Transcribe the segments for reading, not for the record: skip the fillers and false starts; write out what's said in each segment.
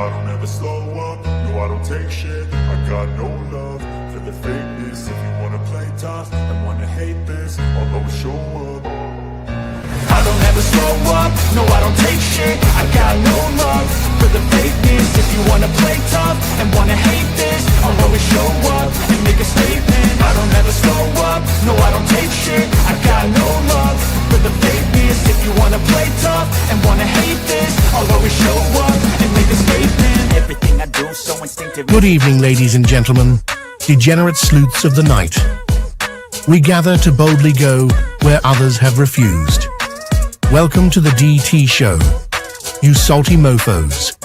I don't ever slow up, no I don't take shit. I got no love for the fakeness. If you wanna play tough and wanna hate this, I'll always show up. I don't ever slow up, no I don't take shit. I got no love for the fakeness. If you wanna play tough and wanna hate this, I'll always show up and make a statement. I don't ever slow up, no I don't take shit. I got no love for the fakeness. If you wanna play tough and wanna hate this, I'll always show up and make a statement. Everything I do so instinctive. Good evening, ladies and gentlemen, degenerate sleuths of the night. We gather to boldly go where others have refused. Welcome to the DT show, you salty mofos.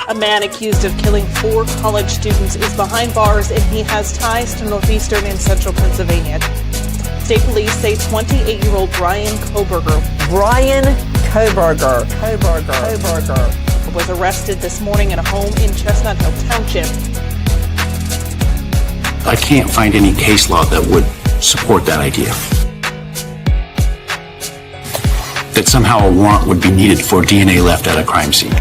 A man accused of killing 4 college students is behind bars and he has ties to northeastern and central Pennsylvania. State police say 28-year-old Brian Koberger was arrested this morning in a home in Chestnut Hill Township. I can't find any case law that would support that idea. That somehow a warrant would be needed for DNA left at a crime scene.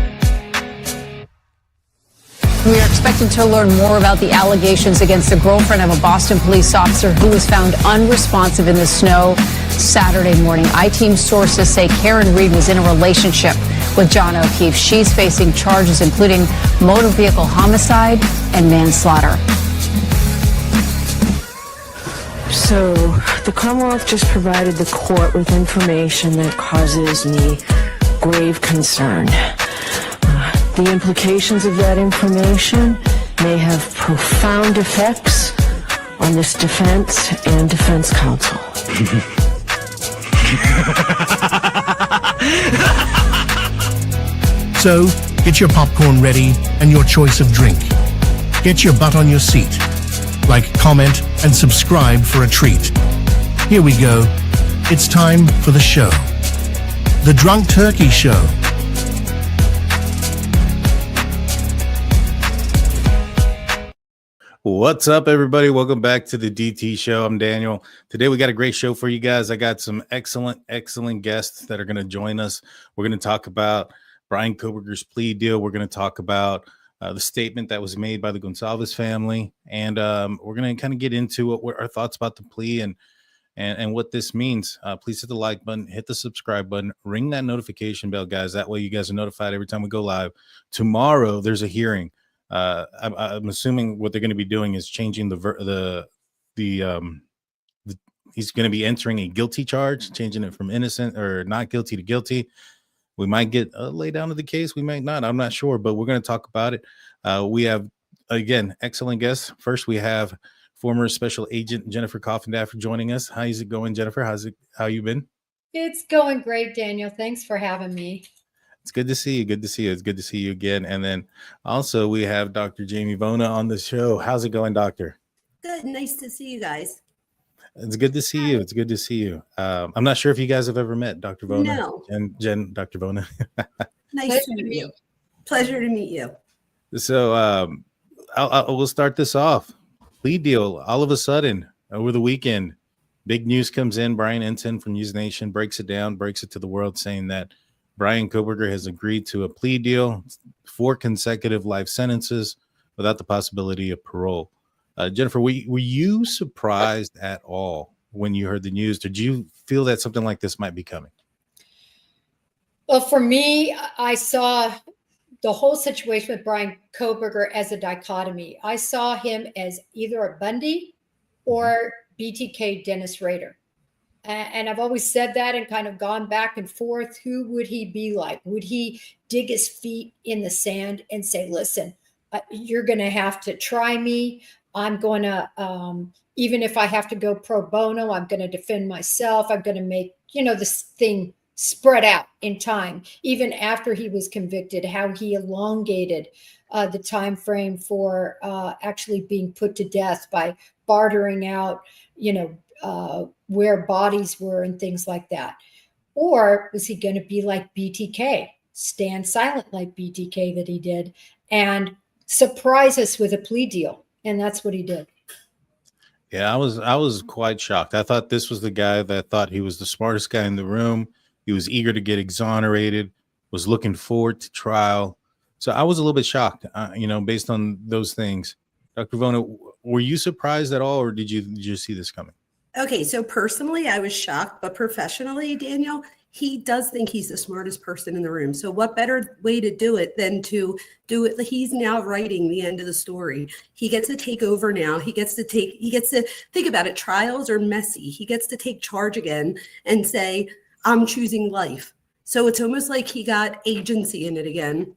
We are expecting to learn more about the allegations against the girlfriend of a Boston police officer who was found unresponsive in the snow Saturday morning. I-Team sources say Karen Reed was in a relationship with John O'Keefe. She's facing charges including motor vehicle homicide and manslaughter. So, the Commonwealth just provided the court with information that causes me grave concern. The implications of that information may have profound effects on this defense and defense counsel. So, get your popcorn ready and your choice of drink. Get your butt on your seat. Like, comment, and subscribe for a treat. Here we go. It's time for the show. The Drunk Turkey Show. What's up, everybody? Welcome back to the DT show. I'm Daniel. Today we got a great show for you guys. I got some excellent guests that are going to join us. We're going to talk about Brian Koberger's plea deal. We're going to talk about the statement that was made by the Gonsalves family, and we're going to kind of get into what our thoughts about the plea and what this means. Please hit the like button, hit the subscribe button, ring that notification bell, guys. That way you guys are notified every time we go live. Tomorrow there's a hearing. I'm assuming what they're going to be doing is changing he's going to be entering a guilty charge, changing it from innocent or not guilty to guilty. We might get a lay down of the case. We might not. I'm not sure, but we're going to talk about it. We have, again, excellent guests. First, we have former Special Agent Jennifer Coffindaffer joining us. How's it going, Jennifer? How you been? It's going great, Daniel. Thanks for having me. It's good to see you. Good to see you. It's good to see you again. And then also we have Dr. Jamie Bona on the show. How's it going, Doctor? Good. Nice to see you guys. It's good to see you. It's good to see you. I'm not sure if you guys have ever met Dr. Bona. No. Jen, Dr. Bona. Nice to meet you. Pleasure to meet you. So we'll start this off. Plea deal. All of a sudden, over the weekend, big news comes in. Brian Ensign from News Nation breaks it down, breaks it to the world, saying that Brian Koberger has agreed to a plea deal, 4 consecutive life sentences without the possibility of parole. Jennifer, were you surprised at all when you heard the news? Did you feel that something like this might be coming? Well, for me, I saw the whole situation with Brian Koberger as a dichotomy. I saw him as either a Bundy or BTK Dennis Rader. And I've always said that and kind of gone back and forth. Who would he be like? Would he dig his feet in the sand and say, listen, you're going to have to try me. I'm going to, even if I have to go pro bono, I'm going to defend myself. I'm going to make, this thing spread out in time. Even after he was convicted, how he elongated the time frame for actually being put to death by bartering out, where bodies were and things like that. Or was he going to be like BTK, stand silent like BTK that he did, and surprise us with a plea deal? And that's what he did. Yeah, I was quite shocked. I thought this was the guy that thought he was the smartest guy in the room. He was eager to get exonerated, was looking forward to trial. So I was a little bit shocked, based on those things. Dr. Vona, were you surprised at all, or did you see this coming? Okay, so personally, I was shocked, but professionally, Daniel, he does think he's the smartest person in the room. So what better way to do it than to do it? He's now writing the end of the story. He gets to take over now. He gets to think about it. Trials are messy. He gets to take charge again and say, I'm choosing life. So it's almost like he got agency in it again,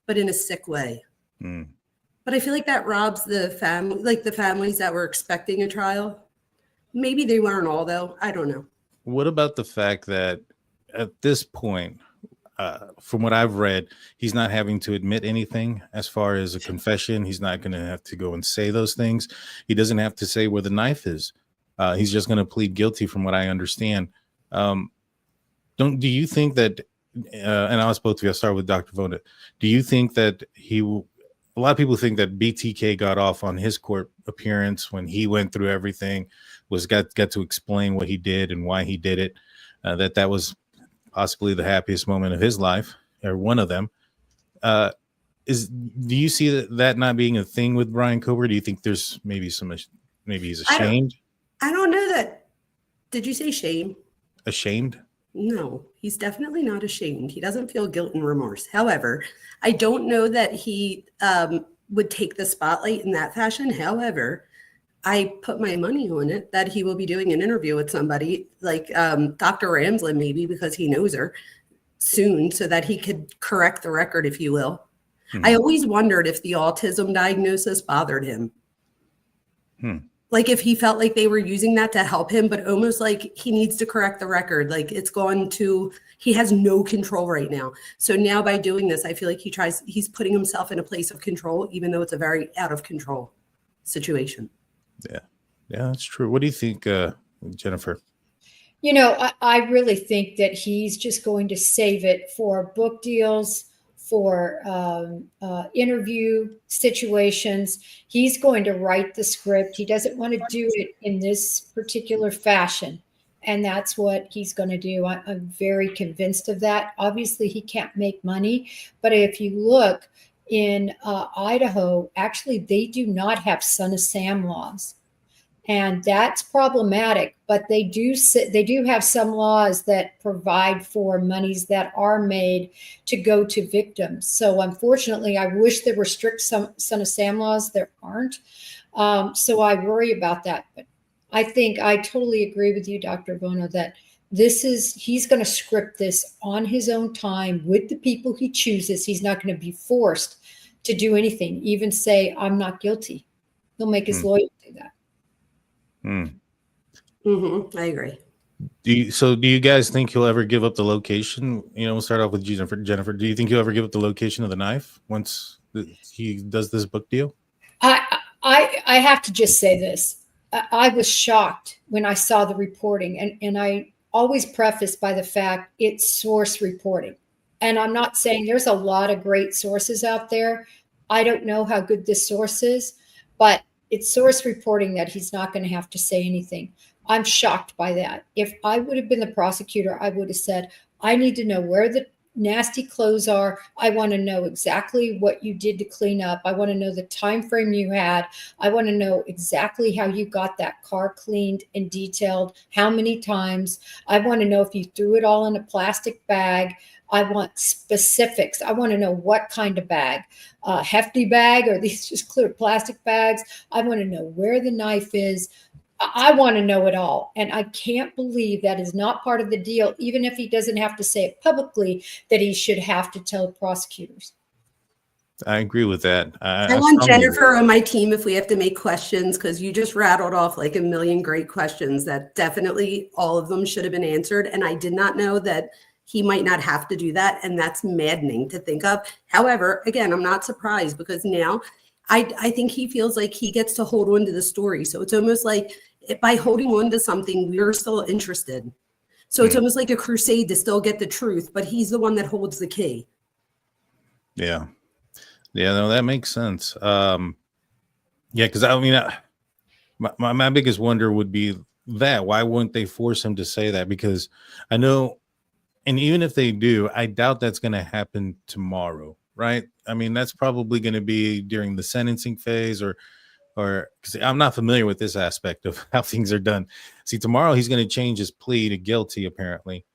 but in a sick way. But I feel like that robs the family, like the families that were expecting a trial. Maybe they weren't all, though. I don't know. What about the fact that at this point, from what I've read, he's not having to admit anything as far as a confession. He's not going to have to go and say those things. He doesn't have to say where the knife is. He's just going to plead guilty, from what I understand. Do you think that, and I was supposed to start with Dr. Vona, do you think that a lot of people think that BTK got off on his court appearance when he went through everything, got to explain what he did and why he did it, that was possibly the happiest moment of his life, or one of them. Do you see that not being a thing with Bryan Kohberger? Do you think there's maybe he's ashamed? I don't know that. Did you say shame? Ashamed? No, he's definitely not ashamed. He doesn't feel guilt and remorse. However, I don't know that he would take the spotlight in that fashion. However, I put my money on it that he will be doing an interview with somebody like Dr. Ramsland, maybe because he knows her soon, so that he could correct the record, if you will. I always wondered if the autism diagnosis bothered him. Like if he felt like they were using that to help him, but almost like he needs to correct the record. Like he has no control right now. So now by doing this, I feel like he's putting himself in a place of control, even though it's a very out of control situation. Yeah, that's true. What do you think, Jennifer? I really think that he's just going to save it for book deals, for interview situations. He's going to write the script. He doesn't want to do it in this particular fashion. And that's what he's going to do. I'm very convinced of that. Obviously, he can't make money. But if you look in Idaho, actually, they do not have Son of Sam laws. And that's problematic, but they do have some laws that provide for monies that are made to go to victims. So unfortunately, I wish there were strict Son of Sam laws. There aren't. So I worry about that. But I think I totally agree with you, Dr. Vona, that he's going to script this on his own time with the people he chooses. He's not going to be forced to do anything, even say, I'm not guilty. He'll make his lawyer do that. I agree. Do you guys think he'll ever give up the location? We'll start off with Jennifer. Do you think he'll ever give up the location of the knife once he does this book deal? I have to just say this. I was shocked when I saw the reporting, and I always preface by the fact it's source reporting. And I'm not saying there's a lot of great sources out there. I don't know how good this source is, but it's source reporting that he's not going to have to say anything. I'm shocked by that. If I would have been the prosecutor, I would have said, I need to know where the nasty clothes are. I want to know exactly what you did to clean up. I want to know the time frame you had. I want to know exactly how you got that car cleaned and detailed, how many times. I want to know if you threw it all in a plastic bag. I want specifics. I want to know what kind of bag, hefty bag, or these just clear plastic bags. I want to know where the knife is. I want to know it all. And I can't believe that is not part of the deal, even if he doesn't have to say it publicly, that he should have to tell prosecutors. I agree with that. I want Jennifer on my team if we have to make questions, because you just rattled off like a million great questions that definitely all of them should have been answered. And I did not know that he might not have to do that. And that's maddening to think of. However, again, I'm not surprised, because now I think he feels like he gets to hold on to the story. So it's almost like by holding on to something, we're still interested. So it's almost like a crusade to still get the truth, but he's the one that holds the key. Yeah. No, that makes sense. Because I mean, my biggest wonder would be that why wouldn't they force him to say that? Because I know And even if they do, I doubt that's going to happen tomorrow, right? I mean, that's probably going to be during the sentencing phase, or because I'm not familiar with this aspect of how things are done. See, tomorrow he's going to change his plea to guilty, apparently.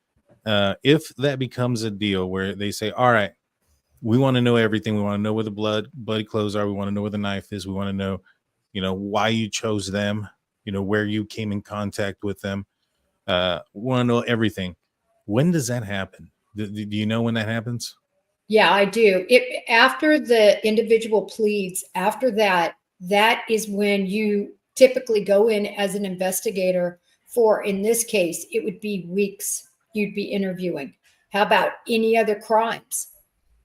If that becomes a deal where they say, all right, we want to know everything. We want to know where the bloody clothes are. We want to know where the knife is. We want to know, why you chose them, where you came in contact with them. We want to know everything. When does that happen? Do you know when that happens? Yeah, I do. After the individual pleads, after that is when you typically go in as an investigator for, in this case, it would be weeks you'd be interviewing. How about any other crimes?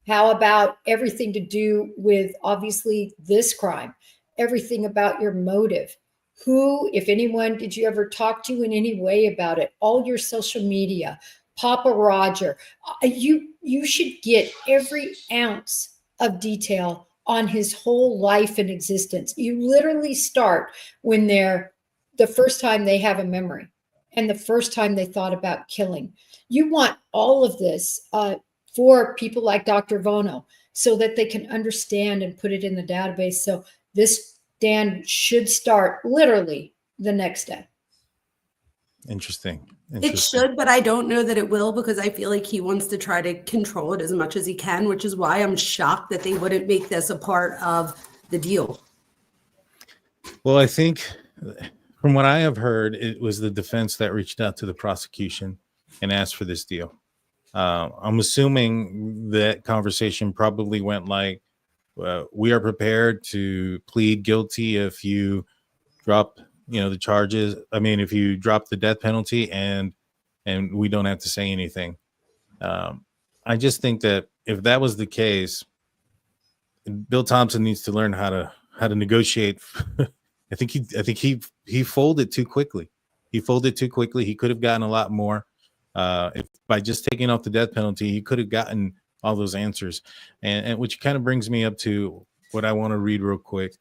How about everything to do with, obviously, this crime? Everything about your motive. Who, if anyone, did you ever talk to in any way about it? All your social media, Papa Roger. You should get every ounce of detail on his whole life and existence. You literally start when they're the first time they have a memory and the first time they thought about killing. You want all of this for people like Dr. Vono so that they can understand and put it in the database. So this, Dan, should start literally the next day. Interesting. It should, but I don't know that it will, because I feel like he wants to try to control it as much as he can, which is why I'm shocked that they wouldn't make this a part of the deal. Well, I think from what I have heard, it was the defense that reached out to the prosecution and asked for this deal. I'm assuming that conversation probably went like, we are prepared to plead guilty if you drop the charges. I mean, if you drop the death penalty and we don't have to say anything. I just think that if that was the case, Bill Thompson needs to learn how to negotiate. I think he folded too quickly. He could have gotten a lot more. If by just taking off the death penalty, he could have gotten all those answers. And which kind of brings me up to what I want to read real quick.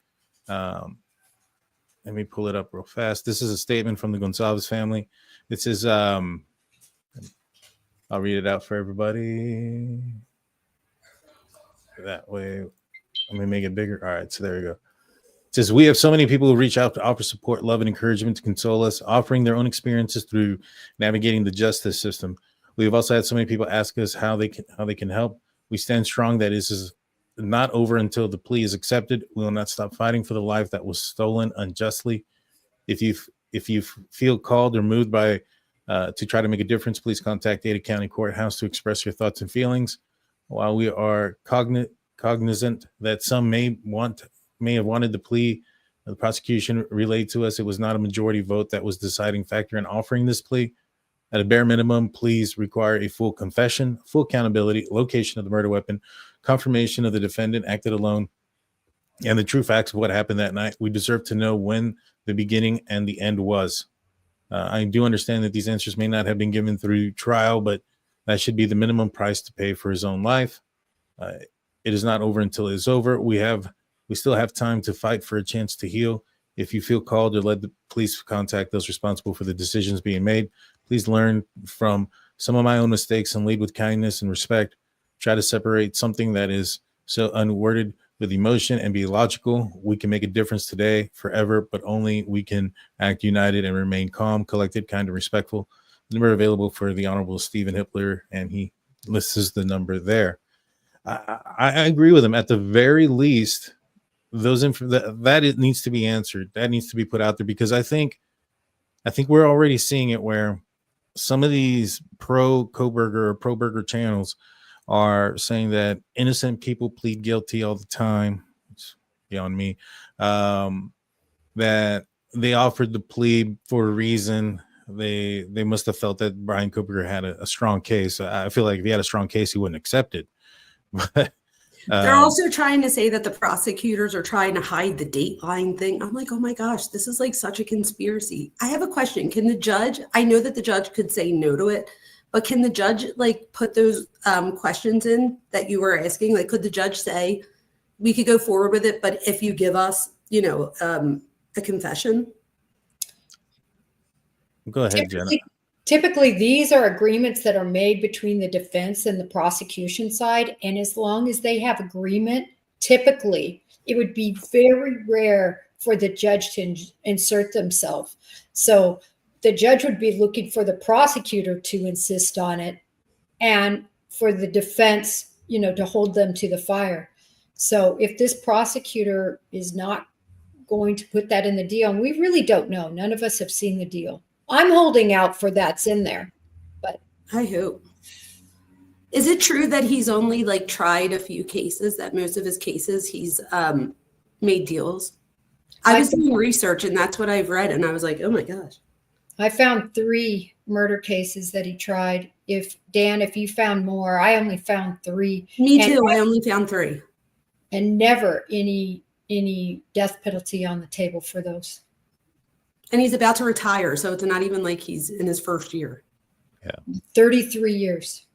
Let me pull it up real fast. This is a statement from the Gonzalez family. It says, I'll read it out for everybody. That way, let me make it bigger. All right, so there we go. It says, we have so many people who reach out to offer support, love, and encouragement to console us, offering their own experiences through navigating the justice system. We have also had so many people ask us how they can help. We stand strong that this is not over until the plea is accepted. We will not stop fighting for the life that was stolen unjustly. If you feel called or moved by to try to make a difference, please contact Ada County Courthouse to express your thoughts and feelings. While we are cognizant that some may have wanted the plea, the prosecution relayed to us it was not a majority vote that was the deciding factor in offering this plea. At a bare minimum, pleas require a full confession, full accountability, location of the murder weapon, confirmation of the defendant acted alone, and the true facts of what happened that night. We deserve to know when the beginning and the end was. I do understand that these answers may not have been given through trial, but that should be the minimum price to pay for his own life. It is not over until it is over. We still have time to fight for a chance to heal. If you feel called, or let the police contact those responsible for the decisions being made. Please learn from some of my own mistakes and lead with kindness and respect. Try to separate something that is so unworded with emotion and be logical. We can make a difference today, forever, but only we can act united and remain calm, collected, kind, and respectful. The number available for the Honorable Stephen Hippler, and he lists the number there. I agree with him. At the very least, that it needs to be answered. That needs to be put out there, because I think we're already seeing it where some of these pro-Kohberger or pro-Burger channels are saying that innocent people plead guilty all the time. It's beyond me. That they offered the plea for a reason. They must have felt that Brian Kohberger had a strong case. I feel like if he had a strong case, he wouldn't accept it. But they're also trying to say that the prosecutors are trying to hide the dateline thing. I'm like, oh my gosh, this is like such a conspiracy. I have a question. Can the judge, I know that the judge could say no to it, but can the judge like put those questions in that you were asking? Like, could the judge say, we could go forward with it, but if you give us, a confession? Go ahead, Jenna. Typically, these are agreements that are made between the defense and the prosecution side. And as long as they have agreement, typically it would be very rare for the judge to insert themselves. So the judge would be looking for the prosecutor to insist on it and for the defense, to hold them to the fire. So if this prosecutor is not going to put that in the deal, and we really don't know, none of us have seen the deal. I'm holding out for that's in there, but I hope. Is it true that he's only like tried a few cases, that most of his cases he's made deals? I was doing research and that's what I've read. And I was like, oh my gosh. I found 3 murder cases that he tried. If you found more, I only found 3. Me too. I only found 3. And never any death penalty on the table for those. And he's about to retire, so it's not even like he's in his first year. Yeah. 33 years.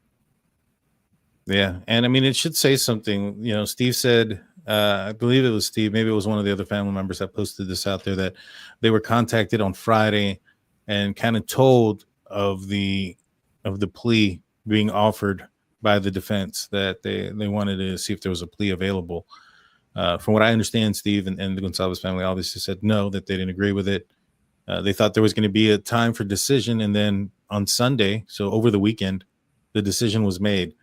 Yeah. And I mean, it should say something. Steve said, I believe it was Steve, maybe it was one of the other family members that posted this out there, that they were contacted on Friday and kind of told of the plea being offered by the defense, that they wanted to see if there was a plea available. From what I understand, Steve and the Gonzalez family obviously said no, that they didn't agree with it. They thought there was going to be a time for decision, and then on Sunday, so over the weekend, the decision was made,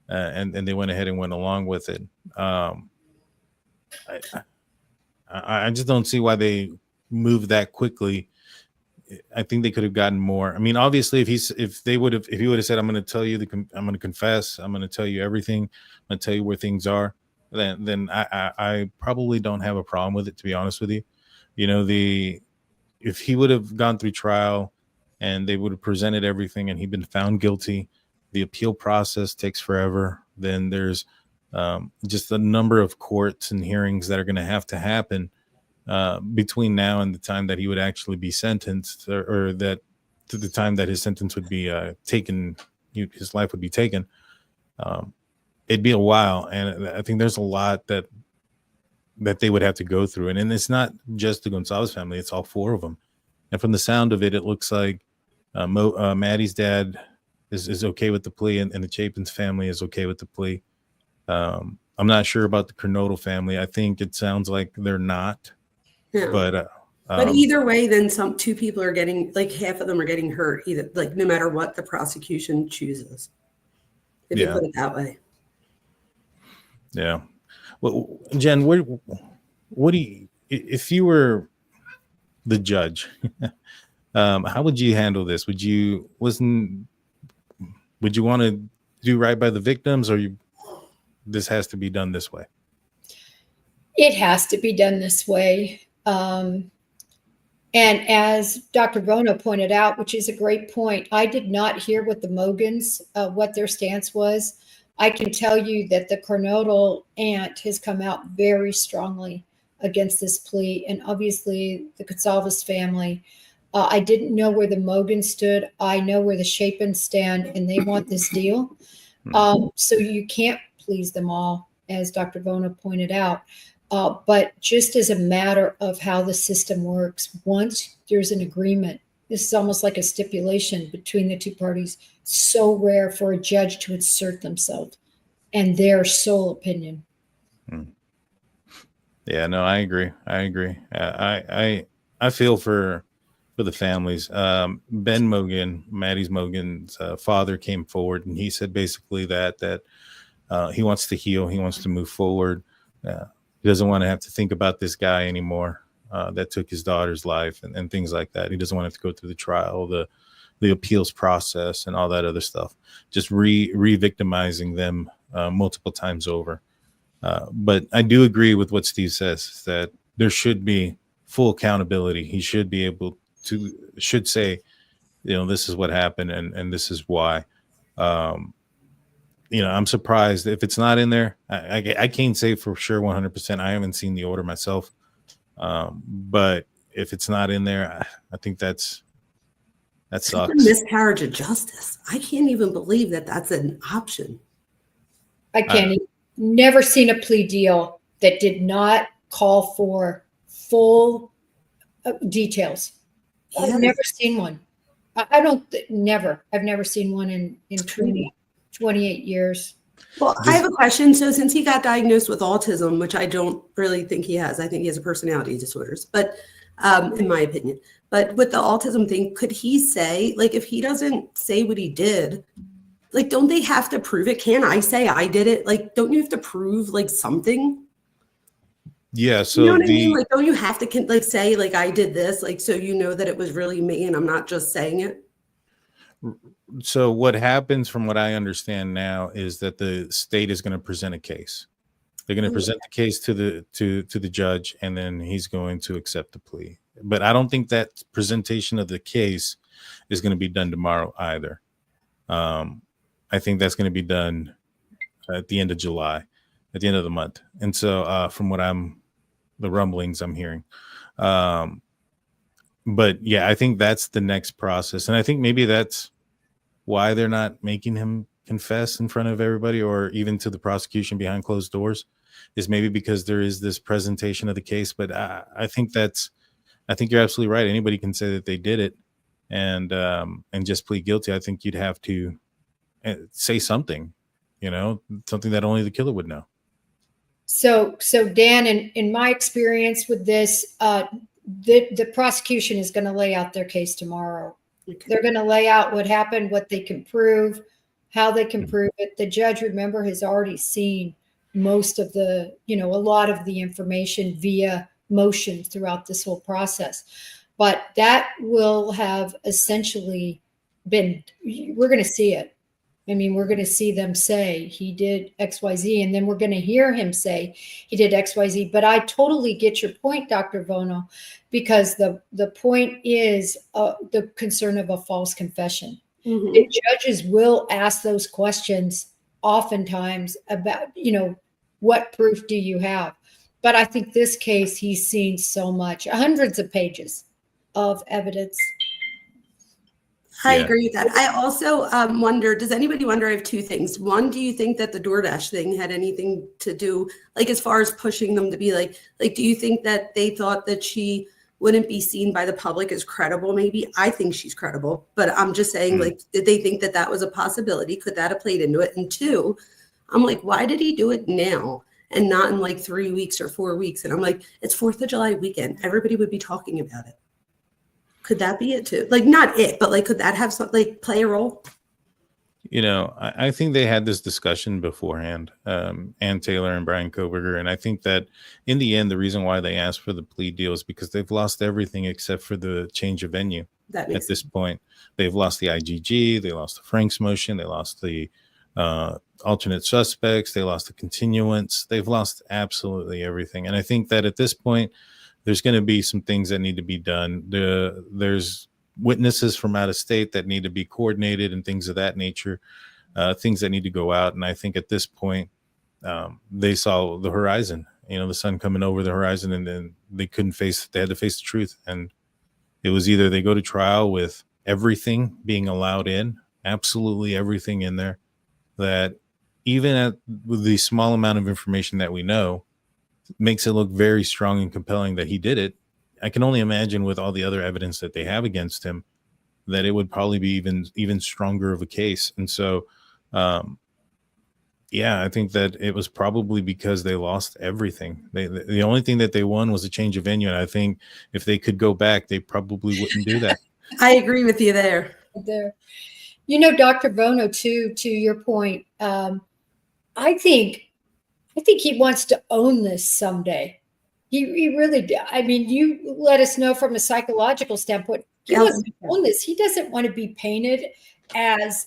and they went ahead and went along with it. I just don't see why they moved that quickly. I think they could have gotten more. I mean, obviously, if he would have said, "I'm going to tell you, I'm going to confess, I'm going to tell you everything, I'm going to tell you where things are," then I probably don't have a problem with it, to be honest with you. If he would have gone through trial and they would have presented everything and he'd been found guilty, the appeal process takes forever. Then there's just a number of courts and hearings that are going to happen between now and the time that he would actually be sentenced, or that to the time that his sentence would be taken, his life would be taken. It'd be a while. And I think there's a lot that they would have to go through. And it's not just the Gonzalez family, it's all 4 of them. And from the sound of it, it looks like Maddie's dad is okay with the plea, and the Chapin's family is okay with the plea. I'm not sure about the Kernodle family. I think it sounds like they're not. Yeah. But either way, then 2 people are getting, like half of them are getting hurt, either, like no matter what the prosecution chooses. If you put it that way. Yeah. Well, Jen, what do you, if you were the judge, how would you handle this? Would you want to do right by the victims, or this has to be done this way? It has to be done this way. And as Dr. Bono pointed out, which is a great point, I did not hear what the Mogans, what their stance was. I can tell you that the Kernodle aunt has come out very strongly against this plea, and obviously the Gonzalez family. I didn't know where the Mogans stood. I know where the Chapins stand, and they want this deal. So you can't please them all, as Dr. Bona pointed out. But just as a matter of how the system works, once there's an agreement, this is almost like a stipulation between the 2 parties. So rare for a judge to insert themselves and their sole opinion. Yeah, no, I agree. I feel for the families. Ben Mogan, Maddie's Mogan's father, came forward, and he said basically that he wants to heal, he wants to move forward. He doesn't want to have to think about this guy anymore that took his daughter's life and things like that. He doesn't want to have to go through the trial, the appeals process, and all that other stuff, just re-victimizing them multiple times over. But I do agree with what Steve says, that there should be full accountability. He should be able to, should say, this is what happened and this is why. I'm surprised if it's not in there. I can't say for sure 100%. I haven't seen the order myself. But if it's not in there, I think that sucks. It's a miscarriage of justice. I can't even believe that that's an option. I can't. Never seen a plea deal that did not call for full details. Yes. I've never seen one. I don't, never. I've never seen one in 28 years. Well, I have a question. So since he got diagnosed with autism, which I don't really think he has, I think he has a personality disorders, but in my opinion, but with the autism thing, could he say, like, if he doesn't say what he did, like, don't they have to prove it? Can I say I did it? Like, don't you have to prove like something? Yeah. So you know what I mean? Like, don't you have to like say like I did this, like, so you know that it was really me and I'm not just saying it? So what happens, from what I understand now, is that the state is going to present a case. They're going to present the case to the judge, and then he's going to accept the plea. But I don't think that presentation of the case is going to be done tomorrow either. I think that's going to be done at the end of July, at the end of the month. And so from what the rumblings I'm hearing. But yeah, I think that's the next process. And I think maybe that's why they're not making him confess in front of everybody, or even to the prosecution behind closed doors, is maybe because there is this presentation of the case. But I think you're absolutely right. Anybody can say that they did it and just plead guilty. I think you'd have to say something, something that only the killer would know. So Dan, in my experience with this, the prosecution is going to lay out their case tomorrow. Okay. They're going to lay out what happened, what they can prove, how they can prove it. The judge, remember, has already seen most of a lot of the information via motions throughout this whole process. But that will have essentially we're going to see it. I mean, we're going to see them say he did XYZ, and then we're going to hear him say he did XYZ. But I totally get your point, Dr. Vono, because the point is the concern of a false confession. Mm-hmm. The judges will ask those questions oftentimes about, what proof do you have? But I think this case, he's seen so much, hundreds of pages of evidence. I agree with that. I also wonder, does anybody wonder, I have two things. One, do you think that the DoorDash thing had anything to do, like, as far as pushing them to be like, do you think that they thought that she wouldn't be seen by the public as credible? Maybe. I think she's credible, but I'm just saying, like, did they think that that was a possibility? Could that have played into it? And two, I'm like, why did he do it now and not in like 3 weeks or 4 weeks? And I'm like, it's 4th of July weekend. Everybody would be talking about it. Could that be it too? Like, not it, but like, could that have something, like, play a role? I think they had this discussion beforehand, Ann Taylor and Brian Koberger. And I think that in the end, the reason why they asked for the plea deal is because they've lost everything except for the change of venue. At this point. They've lost the IGG, they lost the Franks motion, they lost the alternate suspects, they lost the continuance, they've lost absolutely everything. And I think that at this point, there's going to be some things that need to be done. There's witnesses from out of state that need to be coordinated and things of that nature, things that need to go out. And I think at this point, they saw the horizon, the sun coming over the horizon, and then they had to face the truth. And it was either they go to trial with everything being allowed in, absolutely everything in there, that even with the small amount of information that we know, makes it look very strong and compelling that he did it. I can only imagine with all the other evidence that they have against him, that it would probably be even stronger of a case. And so, I think that it was probably because they lost everything. The only thing that they won was a change of venue. And I think if they could go back, they probably wouldn't do that. I agree with you there. Dr. Vono, too, to your point, I think he wants to own this someday. He really, I mean, you let us know from a psychological standpoint, he wants to own this. He doesn't want to be painted as,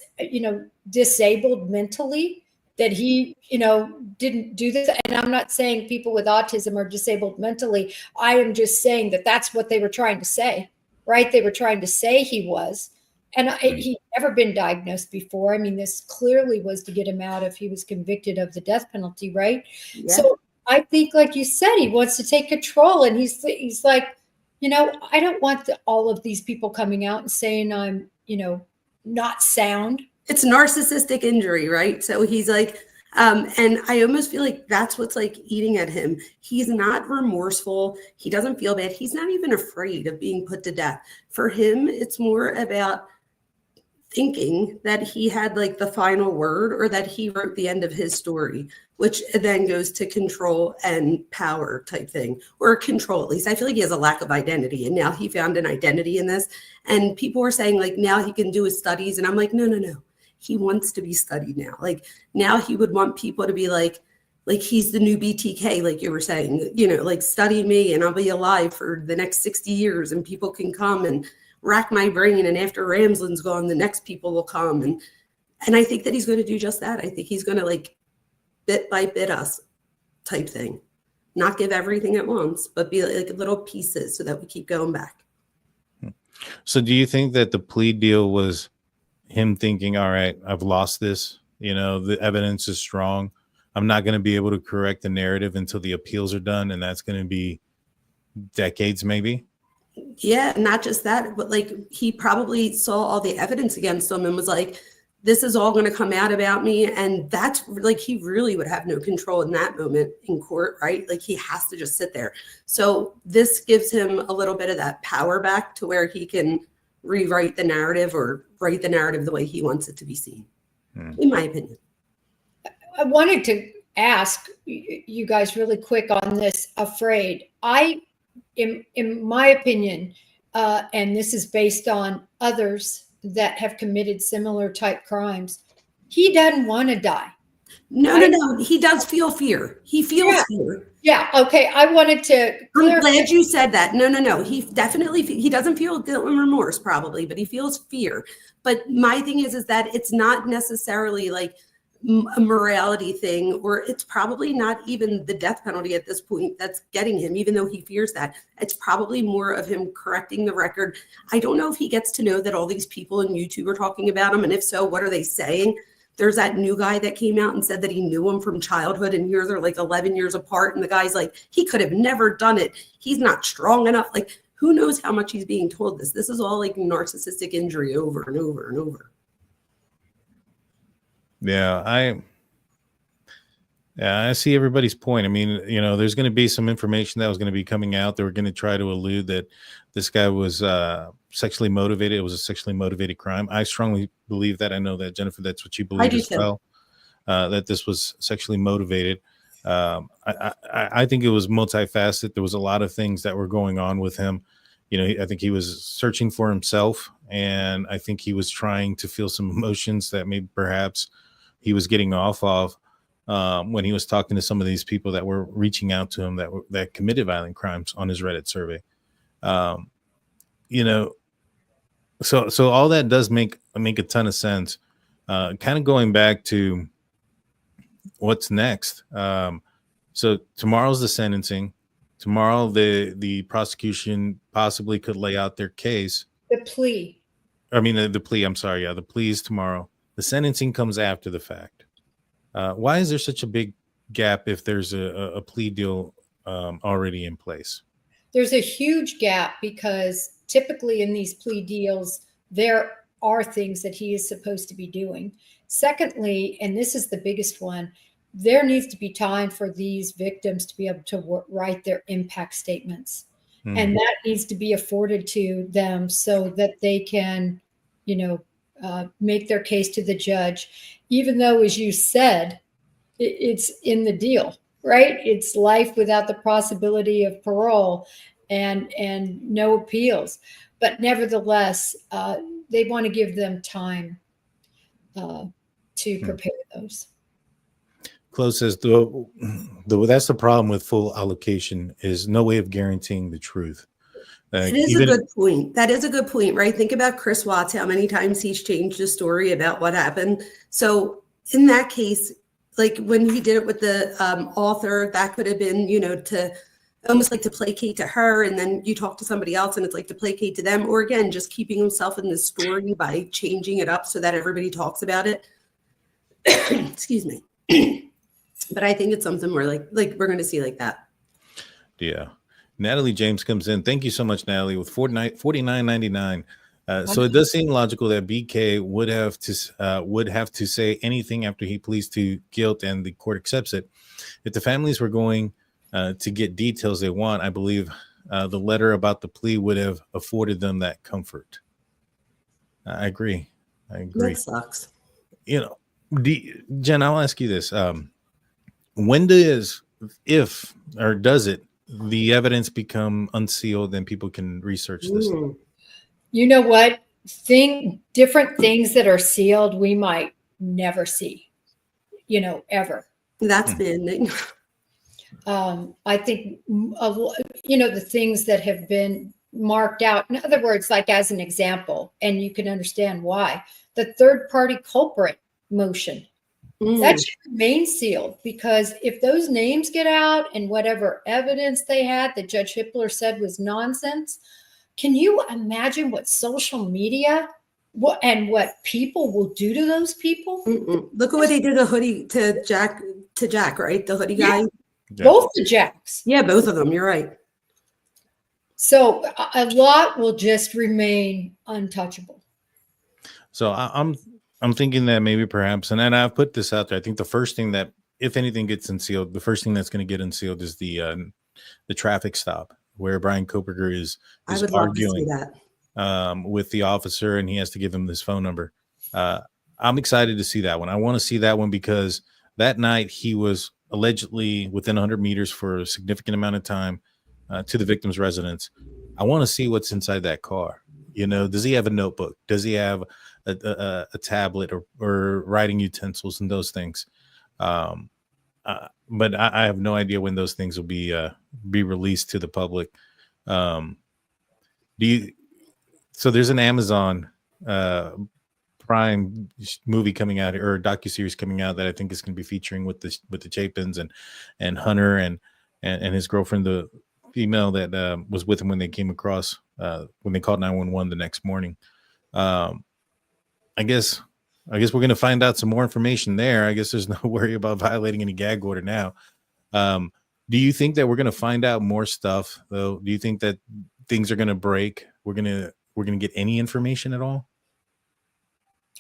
disabled mentally, that he, didn't do this. And I'm not saying people with autism are disabled mentally. I am just saying that that's what they were trying to say, right? They were trying to say he was. And he'd never been diagnosed before. I mean, this clearly was to get him out if he was convicted of the death penalty, right? Yeah. So I think, like you said, he wants to take control. And he's like, I don't want all of these people coming out and saying I'm, not sound. It's narcissistic injury, right? So he's like, and I almost feel like that's what's like eating at him. He's not remorseful. He doesn't feel bad. He's not even afraid of being put to death. For him, it's more about thinking that he had like the final word or that he wrote the end of his story, which then goes to control and power type thing, or control. At least I feel like he has a lack of identity, and now he found an identity in this. And people were saying like now he can do his studies, and I'm like, no. He wants to be studied now. Like now he would want people to be like he's the new BTK, like you were saying, like study me and I'll be alive for the next 60 years and people can come and rack my brain. And after Ramslin's gone, the next people will come. And I think that he's going to do just that. I think he's going to like bit by bit us type thing, not give everything at once, but be like little pieces so that we keep going back. So do you think that the plea deal was him thinking, all right, I've lost this, the evidence is strong, I'm not going to be able to correct the narrative until the appeals are done, and that's going to be decades maybe? Yeah, not just that, but like he probably saw all the evidence against him and was like, this is all going to come out about me. And that's like, he really would have no control in that moment in court, right? Like he has to just sit there. So this gives him a little bit of that power back to where he can rewrite the narrative or write the narrative the way he wants it to be seen, in my opinion. I wanted to ask you guys really quick on this afraid. In my opinion, and this is based on others that have committed similar type crimes, he doesn't want to die. No. He does feel fear. He feels fear. Yeah. Okay. I wanted to. I'm glad you said that. No. He definitely, he doesn't feel guilt and remorse probably, but he feels fear. But my thing is that it's not necessarily like a morality thing, or it's probably not even the death penalty at this point that's getting him, even though he fears that. It's probably more of him correcting the record. I don't know if he gets to know that all these people in YouTube are talking about him, and if so, what are they saying? There's that new guy that came out and said that he knew him from childhood, and here they're like 11 years apart, and the guy's like, he could have never done it. He's not strong enough. Like, who knows how much he's being told this? This is all like narcissistic injury over and over and over. Yeah, I see everybody's point. I mean, there's going to be some information that was going to be coming out. They were going to try to allude that this guy was sexually motivated. It was a sexually motivated crime. I strongly believe that. I know that, Jennifer, that's what you believe as well, that this was sexually motivated. I think it was multifaceted. There was a lot of things that were going on with him. I think he was searching for himself, and I think he was trying to feel some emotions that maybe perhaps he was getting off of when he was talking to some of these people that were reaching out to him that committed violent crimes on his Reddit survey. So all that does make a ton of sense. Kind of going back to what's next. So tomorrow's the sentencing. Tomorrow, the prosecution possibly could lay out their case. The plea. I mean, the plea. I'm sorry. Yeah, the plea is tomorrow. The sentencing comes after the fact. Why is there such a big gap if there's a plea deal already in place? There's a huge gap because typically in these plea deals, there are things that he is supposed to be doing. Secondly, and this is the biggest one, there needs to be time for these victims to be able to write their impact statements. And that needs to be afforded to them so that they can, make their case to the judge, even though, as you said, it's in the deal, right? It's life without the possibility of parole and no appeals. But nevertheless, they want to give them time to prepare those. Close says that's the problem with full allocation is no way of guaranteeing the truth. It is a good point. That is a good point, right? Think about Chris Watts, how many times he's changed the story about what happened. So in that case, like when he did it with the author, that could have been, to almost like to placate to her. And then you talk to somebody else and it's like to placate to them. Or again, just keeping himself in the story by changing it up so that everybody talks about it. Excuse me. But I think it's something where like we're going to see like that. Yeah. Natalie James comes in. Thank you so much, Natalie, with $49.99. So it does seem logical that BK would have to say anything after he pleads to guilt and the court accepts it. If the families were going to get details they want, I believe the letter about the plea would have afforded them that comfort. I agree. I agree. That sucks. You know, Jen, I'll ask you this. When does, if, or does it, the evidence become unsealed and people can research this? You know what? Different ththings that are sealed, we might never see, ever. That's been. I think, the things that have been marked out, in other words, like as an example, and you can understand why, the third party culprit motion, that should remain sealed, because if those names get out and whatever evidence they had that Judge Hippler said was nonsense, can you imagine what social media and what people will do to those people? Look at what they did to Hoodie to Jack, right? The hoodie guy. Yeah. Both the Jacks. Yeah, both of them. You're right. So a lot will just remain untouchable. So I'm thinking that maybe perhaps, and I've put this out there. I think the first thing that, if anything gets unsealed, the first thing that's going to get unsealed is the traffic stop where Brian Koberger is arguing with the officer, and he has to give him this phone number. I'm excited to see that one. I want to see that one because that night he was allegedly within 100 meters for a significant amount of time to the victim's residence. I want to see what's inside that car. Does he have a notebook? Does he have a tablet or writing utensils and those things? But I have no idea when those things will be released to the public. So there's an Amazon Prime movie coming out, or docuseries coming out, that I think is going to be featuring with the Chapins and Hunter and his girlfriend, the female that was with him when they came across when they called 911 the next morning. I guess we're going to find out some more information there. I guess there's no worry about violating any gag order now. Do you think that we're going to find out more stuff though? Do you think that things are going to break? We're going to get any information at all?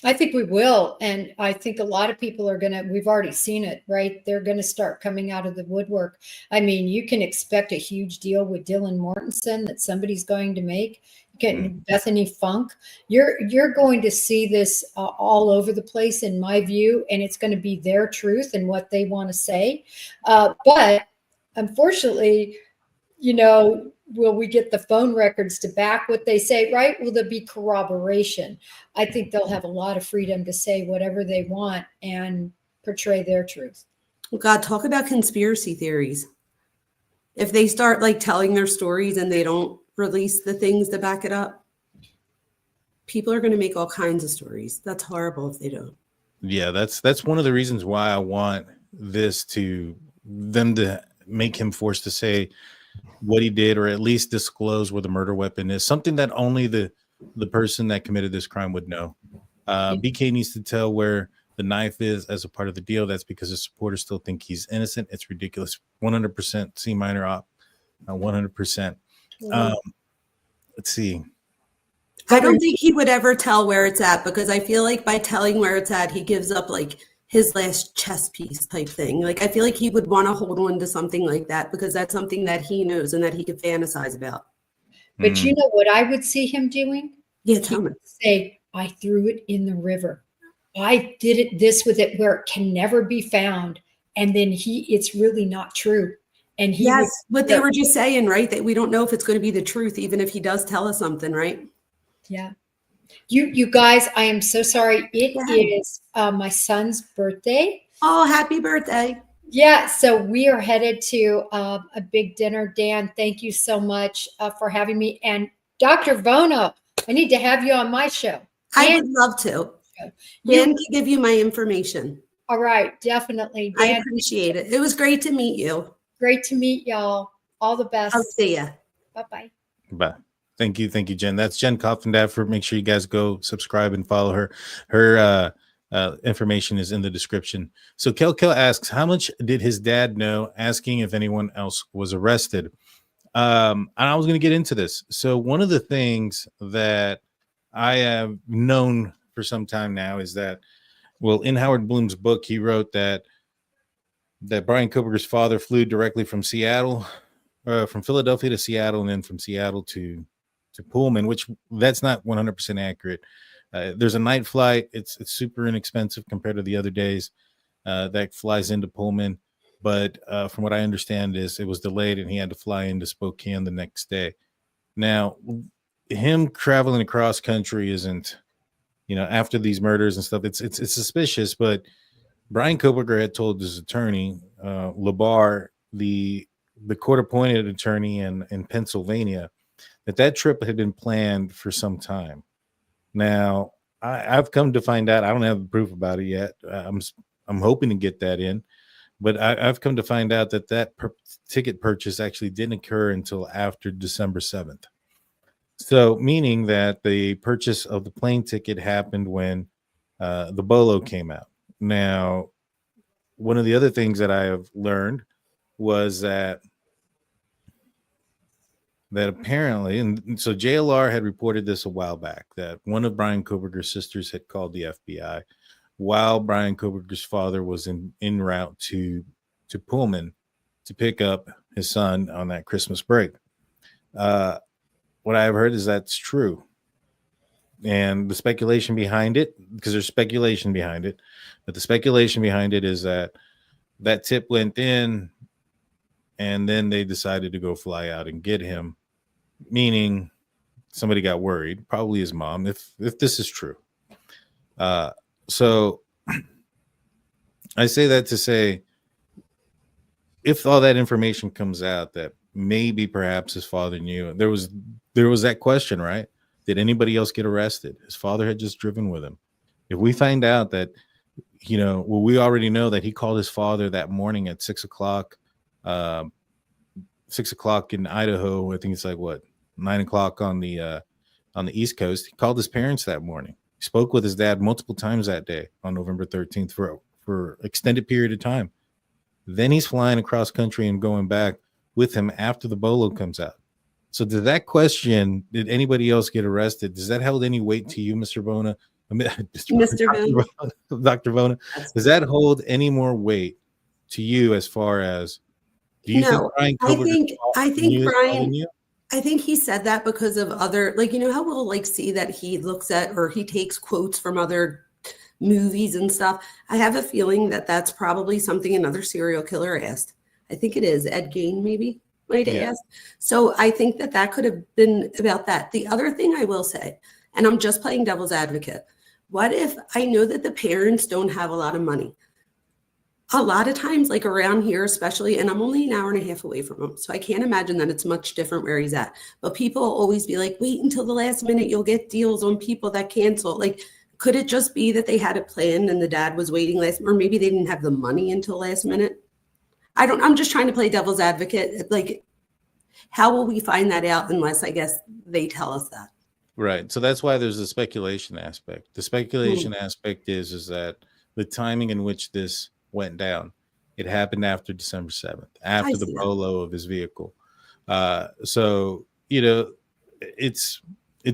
I think we will. And I think a lot of people are we've already seen it, right? They're going to start coming out of the woodwork. I mean, you can expect a huge deal with Dylan Mortensen that somebody's going to make. Bethany Funk. You're going to see this all over the place, in my view, and it's going to be their truth and what they want to say. But unfortunately, will we get the phone records to back what they say, right? Will there be corroboration? I think they'll have a lot of freedom to say whatever they want and portray their truth. God, talk about conspiracy theories. If they start telling their stories and they don't release the things to back it up, people are going to make all kinds of stories. That's horrible if they don't. Yeah, that's one of the reasons why I want them to make him forced to say what he did, or at least disclose where the murder weapon is, something that only the person that committed this crime would know. BK needs to tell where the knife is as a part of the deal. That's because the supporters still think he's innocent. It's ridiculous. 100% C minor op. 100%. Let's see. I don't think he would ever tell where it's at, because I feel like by telling where it's at, he gives up his last chess piece type thing. I feel like he would want to hold on to something like that, because that's something that he knows and that he could fantasize about. But you know what I would see him doing? Yeah, tell me. Say, I threw it in the river. I did this with it where it can never be found. And then it's really not true. And what they were just saying, right? That we don't know if it's going to be the truth, even if he does tell us something, right? Yeah. You guys, I am so sorry. It is my son's birthday. Oh, happy birthday. Yeah. So we are headed to a big dinner. Dan, thank you so much for having me. And Dr. Vona, I need to have you on my show. I would love to. Dan can give you my information. All right. Definitely. Dan, I appreciate it. It was great to meet you. Great to meet y'all. All the best. I'll see ya. Bye-bye. Bye. Thank you, Jen. That's Jen Kopfendaffer. Make sure you guys go subscribe and follow her. Her information is in the description. So Kel asks, how much did his dad know? Asking if anyone else was arrested. And I was going to get into this. So one of the things that I have known for some time now is that, well, in Howard Bloom's book, he wrote that Brian Koberger's father flew directly from Seattle, from Philadelphia to Seattle, and then from Seattle to Pullman, which that's not 100% accurate. There's a night flight. It's super inexpensive compared to the other days that flies into Pullman. But from what I understand is it was delayed and he had to fly into Spokane the next day. Now, him traveling across country isn't, after these murders and stuff, it's suspicious. But Brian Koberger had told his attorney, Labar, the court-appointed attorney in Pennsylvania, that trip had been planned for some time. Now, I've come to find out, I don't have the proof about it yet. I'm hoping to get that in, but I've come to find out that ticket purchase actually didn't occur until after December 7th. So, meaning that the purchase of the plane ticket happened when the Bolo came out. Now, one of the other things that I have learned was that apparently, and so JLR had reported this a while back, that one of Brian Koberger's sisters had called the FBI while Brian Koberger's father was en route to Pullman to pick up his son on that Christmas break. What I've heard is that's true. And the speculation behind it, because there's speculation behind it, but the speculation behind it is that tip went in and then they decided to go fly out and get him, meaning somebody got worried, probably his mom, if this is true. So I say that to say, if all that information comes out that maybe perhaps his father knew, there was that question, right? Did anybody else get arrested? His father had just driven with him. If we find out that, we already know that he called his father that morning at 6 o'clock, 6 o'clock in Idaho. I think it's like 9 o'clock on the East Coast. He called his parents that morning. He spoke with his dad multiple times that day on November 13th for extended period of time. Then he's flying across country and going back with him after the Bolo comes out. So to that question, did anybody else get arrested? Does that hold any weight to you, Mr. Bona? Mr. Bona. Dr. Bona? Does that hold any more weight to you as far as, do you think Brian Koberger I think Brian, I think he said that because of other, how we'll see that he looks at or he takes quotes from other movies and stuff. I have a feeling that that's probably something another serial killer asked. I think it is Ed Gein, maybe might have asked. So I think that could have been about that. The other thing I will say, and I'm just playing devil's advocate, what if I know that the parents don't have a lot of money? A lot of times, around here, especially, and I'm only an hour and a half away from him, so I can't imagine that it's much different where he's at. But people always be like, wait until the last minute, you'll get deals on people that cancel. Could it just be that they had it planned and the dad was waiting or maybe they didn't have the money until last minute? I'm just trying to play devil's advocate. How will we find that out unless, I guess, they tell us that? Right. So that's why there's a speculation aspect. The speculation aspect is that the timing in which this went down, it happened after December 7th, after the Bolo of his vehicle. So, it's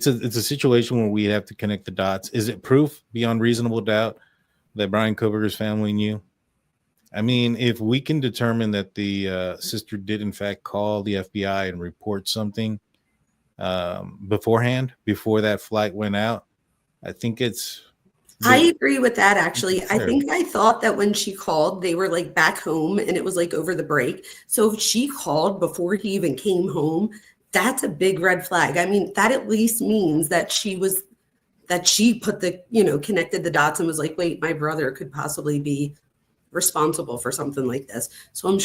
a situation where we have to connect the dots. Is it proof beyond reasonable doubt that Brian Koberger's family knew? I mean, if we can determine that the sister did in fact call the FBI and report something beforehand, before that flight went out, I think I agree with that, actually. I thought that when she called, they were back home and it was over the break. So if she called before he even came home, that's a big red flag. I mean, that at least means that she put the, connected the dots and was like, wait, my brother could possibly be responsible for something like this. So I'm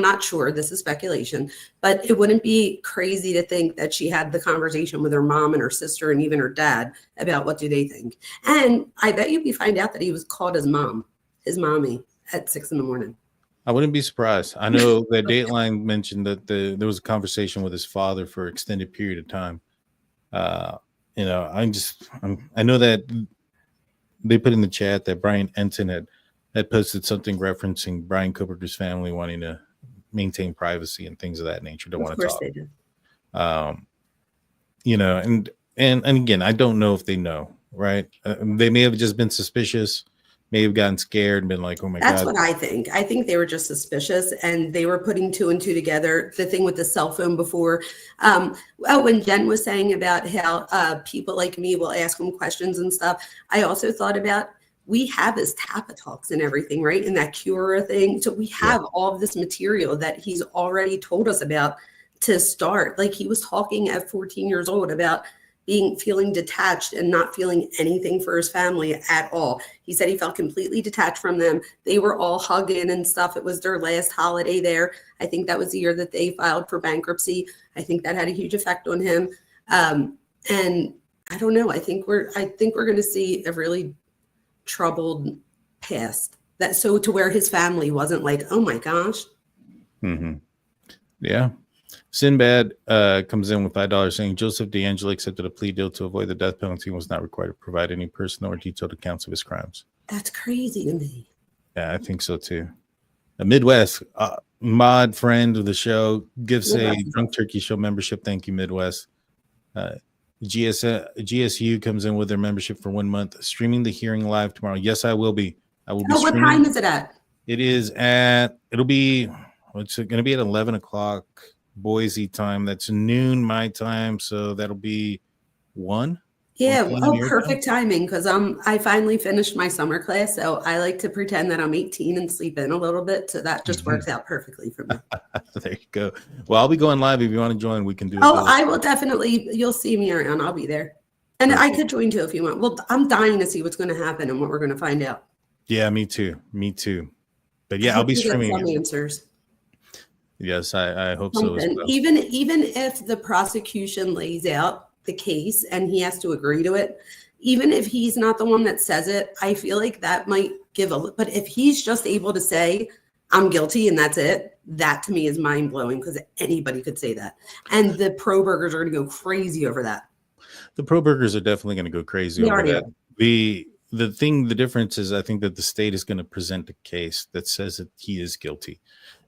not sure, this is speculation, but it wouldn't be crazy to think that she had the conversation with her mom and her sister and even her dad about what do they think. And I bet we find out that he was called his mommy at 6 a.m. I wouldn't be surprised. I know that Dateline mentioned that there was a conversation with his father for an extended period of time. I know that they put in the chat that Brian Enton had posted something referencing Brian Koberger's family wanting to maintain privacy and things of that nature. Don't want to talk. They do. And again, I don't know if they know, right? They may have just been suspicious. may have gotten scared and been like, oh my That's God. what I think. I think they were just suspicious and they were putting two and two together. The thing with the cell phone before. When Jen was saying about how people like me will ask him questions and stuff, I also thought about we have his TAPA talks and everything, right? And that Cura thing. So we have all of this material that he's already told us about to start. Like he was talking at 14 years old about feeling detached and not feeling anything for his family at all. He said he felt completely detached from them. They were all hugging and stuff. It was their last holiday there. I think that was the year that they filed for bankruptcy. I think that had a huge effect on him. And I don't know. I think we're going to see a really troubled past, that so to where his family wasn't like, oh my gosh. Mm-hmm. Yeah. Sinbad comes in with $5 saying Joseph DeAngelo accepted a plea deal to avoid the death penalty and was not required to provide any personal or detailed accounts of his crimes. That's crazy to me. Yeah, I think so too. A Midwest mod friend of the show gives a Drunk Turkey Show membership. Thank you, Midwest. GSU comes in with their membership for 1 month, streaming the hearing live tomorrow. Yes, I will be. I will be. What time is it at? It is at. It's going to be at 11 o'clock Boise time. That's noon my time, so that'll be 1. Yeah, perfect timing because I finally finished my summer class, so I like to pretend that I'm 18 and sleep in a little bit, so that just works out perfectly for me. There you go. Well, I'll be going live if you want to join. We can do it. I will definitely. You'll see me around. I'll be there, and I could join too if you want. Well, I'm dying to see what's going to happen and what we're going to find out. Yeah, me too. But yeah, I'll be streaming some answers. Yes, I hope so as well. Even if the prosecution lays out the case and he has to agree to it, even if he's not the one that says it, I feel like that might but if he's just able to say I'm guilty and that's it, that to me is mind blowing because anybody could say that. And the pro burgers are going to go crazy over that. The pro burgers are definitely going to go crazy over that. The difference is I think that the state is going to present a case that says that he is guilty.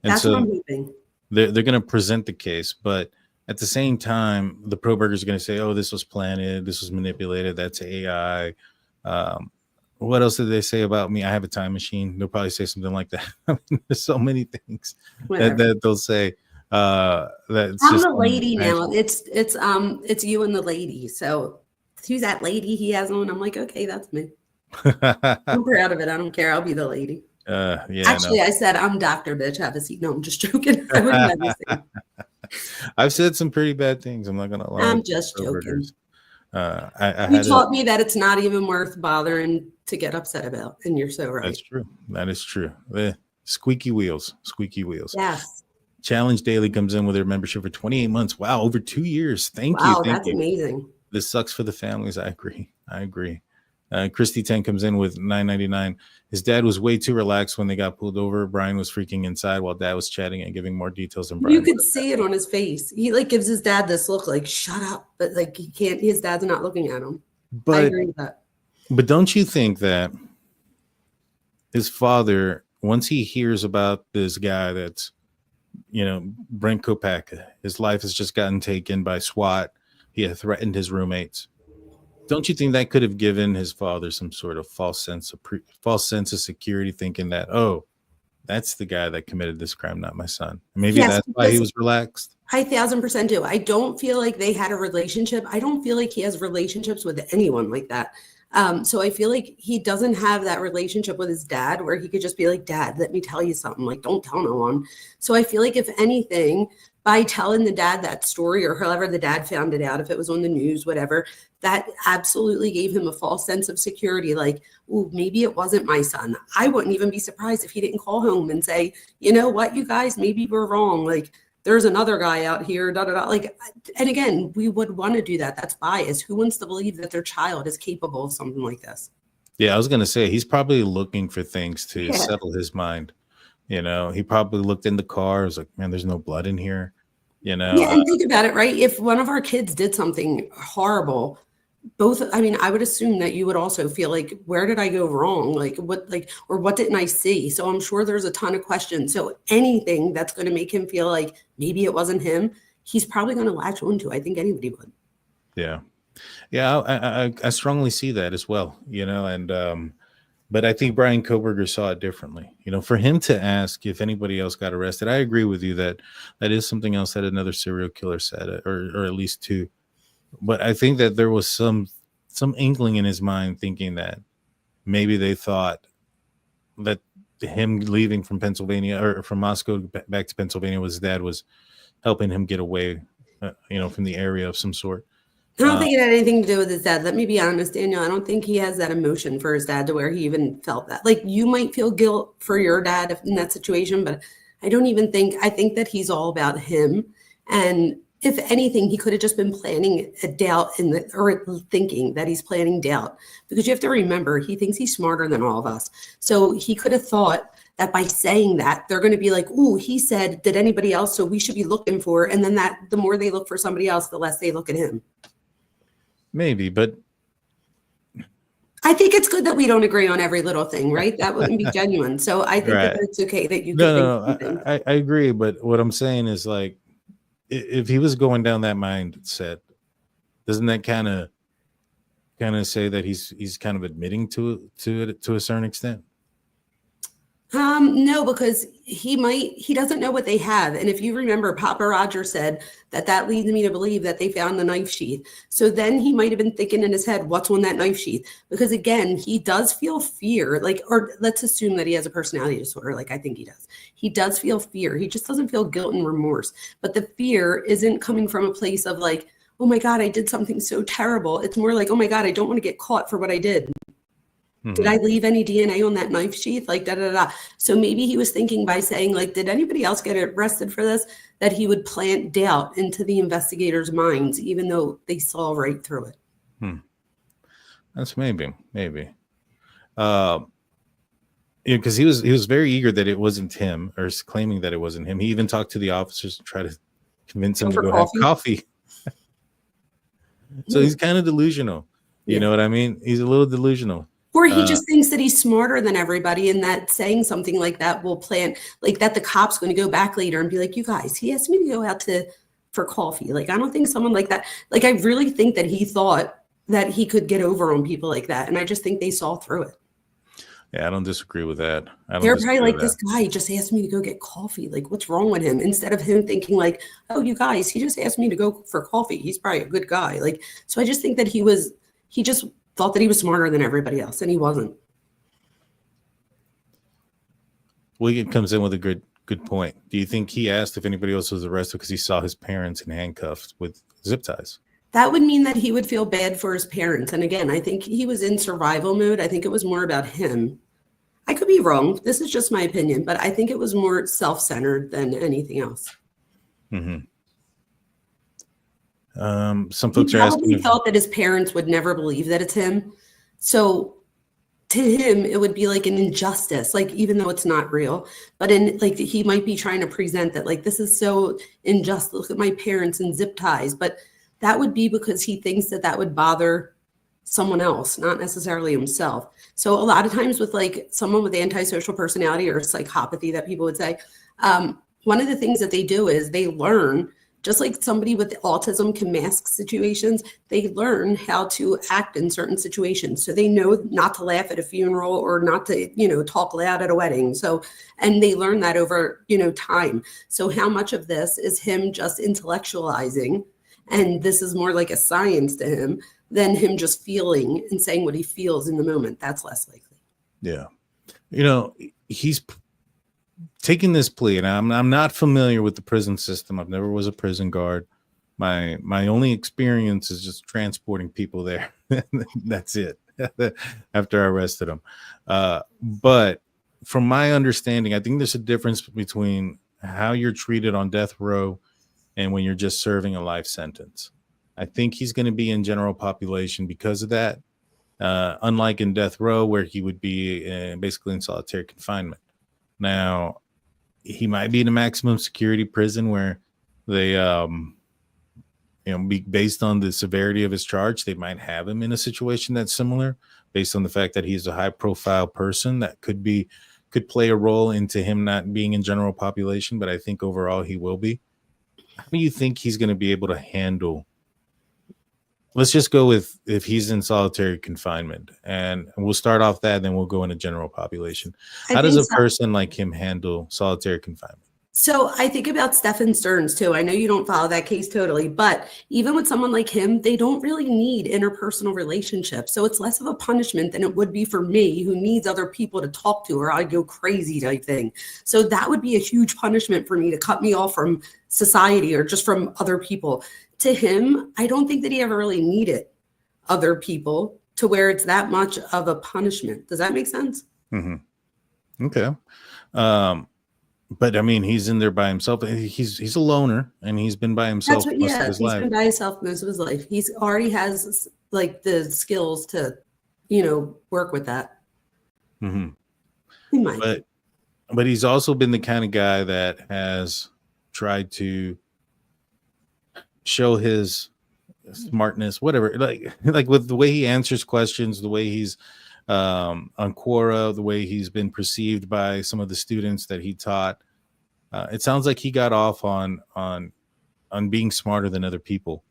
And that's what I'm hoping. They're going to present the case, but at the same time, the pro burgers are going to say, oh, this was planted, this was manipulated, that's AI. What else did they say about me? I have a time machine. They'll probably say something like that. I mean, there's so many things that they'll say. I'm the lady now. It's you and the lady. So who's that lady he has on? I'm like, okay, that's me. I'm proud of it. I don't care. I'll be the lady. Actually, I said I'm Dr. Bitch. Have a seat. No, I'm just joking. I wouldn't have a seat. I've said some pretty bad things. I'm not gonna lie. I'm just joking. You taught me that it's not even worth bothering to get upset about, and you're so right. That's true. That is true. Squeaky wheels. Yes. Challenge Daily comes in with their membership for 28 months. Wow, over 2 years. Thank you. Wow, that's amazing. This sucks for the families. I agree. Christy 10 comes in with $9.99. His dad was way too relaxed when they got pulled over. Brian was freaking inside while dad was chatting and giving more details than Brian. You could see it on his face. He gives his dad this look like, shut up. But he can't, his dad's not looking at him. I agree with that. But don't you think that his father, once he hears about this guy that's, Brent Kopaka, his life has just gotten taken by SWAT. He had threatened his roommates. Don't you think that could have given his father some sort of false sense of security, thinking that, oh, that's the guy that committed this crime, not my son? Maybe that's why he was relaxed. I 1,000% do. I don't feel like they had a relationship. I don't feel like he has relationships with anyone like that. So I feel like he doesn't have that relationship with his dad where he could just be like, Dad, let me tell you something. Like, don't tell no one. So I feel like if anything, by telling the dad that story, or however the dad found it out, if it was on the news, whatever, that absolutely gave him a false sense of security. Like, oh, maybe it wasn't my son. I wouldn't even be surprised if he didn't call home and say, you know what, you guys, maybe we're wrong. Like, there's another guy out here, da, da, da. Like, and again, we would want to do that. That's bias. Who wants to believe that their child is capable of something like this? Yeah, I was going to say, he's probably looking for things to settle his mind. He probably looked in the car. Was like, man, there's no blood in here. Yeah, and think about it, right? If one of our kids did something horrible, I would assume that you would also feel like, where did I go wrong? Or what didn't I see? So I'm sure there's a ton of questions. So anything that's going to make him feel like maybe it wasn't him, he's probably going to latch onto. I think anybody would. Yeah. I strongly see that as well, and But I think Brian Koberger saw it differently. You know, for him to ask if anybody else got arrested, I agree with you that that is something else that another serial killer said, or at least two. But I think that there was some inkling in his mind thinking that maybe they thought that him leaving from Pennsylvania or from Moscow back to Pennsylvania was his dad was helping him get away, from the area of some sort. I don't think it had anything to do with his dad. Let me be honest, Daniel. I don't think he has that emotion for his dad to where he even felt that. Like, you might feel guilt for your dad in that situation, but I think that he's all about him. And if anything, he could have just been planning a doubt or thinking that he's planning doubt, because you have to remember, he thinks he's smarter than all of us. So he could have thought that by saying that, they're going to be like, "Ooh, he said, did anybody else? So we should be looking for," and then the more they look for somebody else, the less they look at him. Maybe, but I think it's good that we don't agree on every little thing, right? That wouldn't be genuine. So I think that it's okay that you can think I agree. But what I'm saying is, like, if he was going down that mindset, doesn't that kind of say that he's kind of admitting to it to a certain extent? No, because he doesn't know what they have. And if you remember, Papa Roger said that leads me to believe that they found the knife sheath. So then he might have been thinking in his head, what's on that knife sheath? Because again, he does feel fear, or let's assume that he has a personality disorder. Like, I think he does. He does feel fear. He just doesn't feel guilt and remorse. But the fear isn't coming from a place of like, oh my God, I did something so terrible. It's more like, oh my God, I don't want to get caught for what I did. Did I leave any DNA on that knife sheath? Like, da, da, da. So maybe he was thinking by saying, like, did anybody else get arrested for this? That he would plant doubt into the investigators' minds, even though they saw right through it. That's maybe. Because he was very eager that it wasn't him, or claiming that it wasn't him. He even talked to the officers to try to convince him to go have coffee. So he's kind of delusional. You know what I mean? He's a little delusional. Or he just thinks that he's smarter than everybody, and that saying something like that will plant, like, that the cop's going to go back later and be like, you guys, he asked me to go out for coffee. Like, I don't think someone like that, like, I really think that he thought that he could get over on people like that. And I just think they saw through it. Yeah, I don't disagree with that. They're probably like, this guy just asked me to go get coffee. Like, what's wrong with him? Instead of him thinking like, oh, you guys, he just asked me to go for coffee. He's probably a good guy. Like, so I just think that he just thought that he was smarter than everybody else, and he wasn't. William comes in with a good point. Do you think he asked if anybody else was arrested because he saw his parents in handcuffs with zip ties? That would mean that he would feel bad for his parents. And again, I think he was in survival mode. I think it was more about him. I could be wrong. This is just my opinion, but I think it was more self-centered than anything else. Some folks are asking. He felt that his parents would never believe that it's him. So to him, it would be like an injustice, like, even though it's not real, but he might be trying to present that, like, this is so unjust. Look at my parents in zip ties. But that would be because he thinks that would bother someone else, not necessarily himself. So a lot of times with like someone with antisocial personality or psychopathy that people would say, one of the things that they do is they learn, just like somebody with autism can mask situations, they learn how to act in certain situations. So they know not to laugh at a funeral or not to, talk loud at a wedding. So, and they learn that over, time. So how much of this is him just intellectualizing, and this is more like a science to him than him just feeling and saying what he feels in the moment? That's less likely. Yeah. He's taking this plea, and I'm not familiar with the prison system. I've never was a prison guard. My only experience is just transporting people there. That's it. After I arrested them. But from my understanding, I think there's a difference between how you're treated on death row and when you're just serving a life sentence. I think he's going to be in general population because of that. Unlike in death row, where he would be basically in solitary confinement. Now, he might be in a maximum security prison where they, based on the severity of his charge, they might have him in a situation that's similar, based on the fact that he's a high-profile person that could play a role into him not being in general population. But I think overall he will be. How do you think he's going to be able to handle let's just go with if he's in solitary confinement, and we'll start off that, and then we'll go into general population. How does a person like him handle solitary confinement? So I think about Stephen Stearns too. I know you don't follow that case totally, but even with someone like him, they don't really need interpersonal relationships. So it's less of a punishment than it would be for me, who needs other people to talk to, or I'd go crazy type thing. So that would be a huge punishment for me, to cut me off from society or just from other people. To him, I don't think that he ever really needed other people to where it's that much of a punishment. Does that make sense? Mm-hmm. Okay. But I mean, he's in there by himself. He's a loner, and he's been by himself most of his life. He's been by himself most of his life. He's already has like the skills to, work with that. Mm-hmm. He might. But he's also been the kind of guy that has tried to show his smartness, whatever, like with the way he answers questions, the way he's on Quora, the way he's been perceived by some of the students that he taught. It sounds like he got off on being smarter than other people.